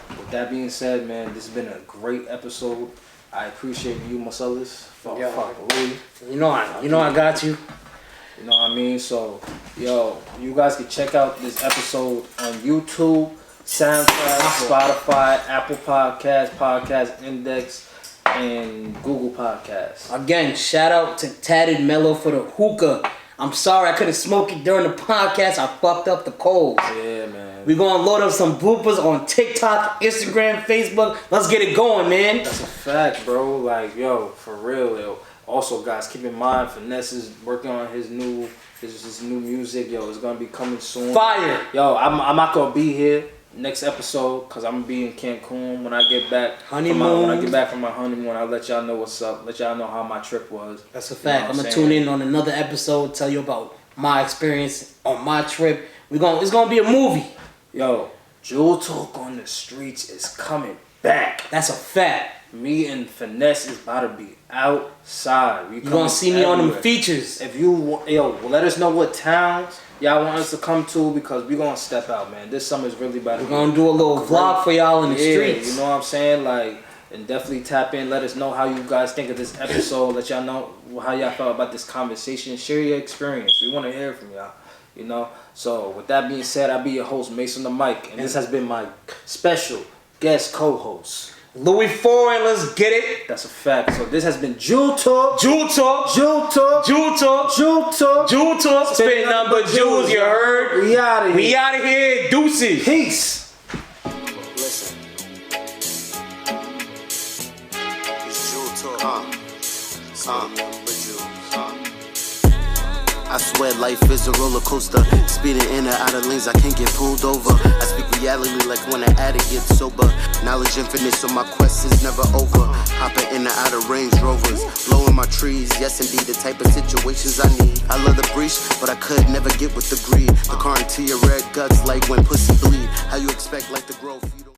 with that being said, man, this has been a great episode. I appreciate you, Marcellus. Fuck Louie. You know I got you. You know what I mean? So, yo, you guys can check out this episode on YouTube, SoundCloud, Spotify, Apple Podcasts, Podcast Index, and Google Podcasts. Again, shout out to Tatted Mellow for the hookah. I'm sorry I couldn't smoke it during the podcast. I fucked up the coals. Yeah, man. We gonna load up some bloopers on TikTok, Instagram, Facebook. Let's get it going, man. That's a fact, bro. Like, yo, for real, yo. Also, guys, keep in mind, Finesse is working on his new music. Yo, it's gonna be coming soon. Fire. Yo, I'm not gonna be here next episode because I'm gonna be in Cancun when I get back. Honeymoon. When I get back from my honeymoon, I'll let y'all know what's up. Let y'all know how my trip was. That's a fact. I'm gonna tune in on another episode, tell you about my experience on my trip. It's gonna be a movie. Yo, Jewel Talk on the Streets is coming back. That's a fact. Me and Finesse is about to be outside. You gonna see me on them features. If you let us know what towns y'all want us to come to because we gonna step out, man. This summer is really about to be. We're gonna do a little vlog for y'all in the streets. You know what I'm saying? Like, and definitely tap in. Let us know how you guys think of this episode. Let y'all know how y'all felt about this conversation. Share your experience. We want to hear from y'all. You know. So with that being said, I'll be your host, Mace On Da Mic, and this has been my special guest co-host, Louie 4, and let's get it. That's a fact. So this has been Jewel Talk. Jewel Talk. Jewel Talk. Jewel Talk. Jewel Talk. Jewel Talk. Spitting number jewels, you heard? We out of here. We out of here. Deuces. Peace. Listen. It's Jewel Talk. With you. I swear life is a roller coaster. Speeding in and out of lanes, I can't get pulled over. I speak reality like when an addict gets sober. Knowledge infinite, so my quest is never over. Hopping in and out of Range Rovers, blowing my trees. Yes, indeed, the type of situations I need. I love the breach, but I could never get with the greed. The car into your red guts like when pussy bleed. How you expect life to grow?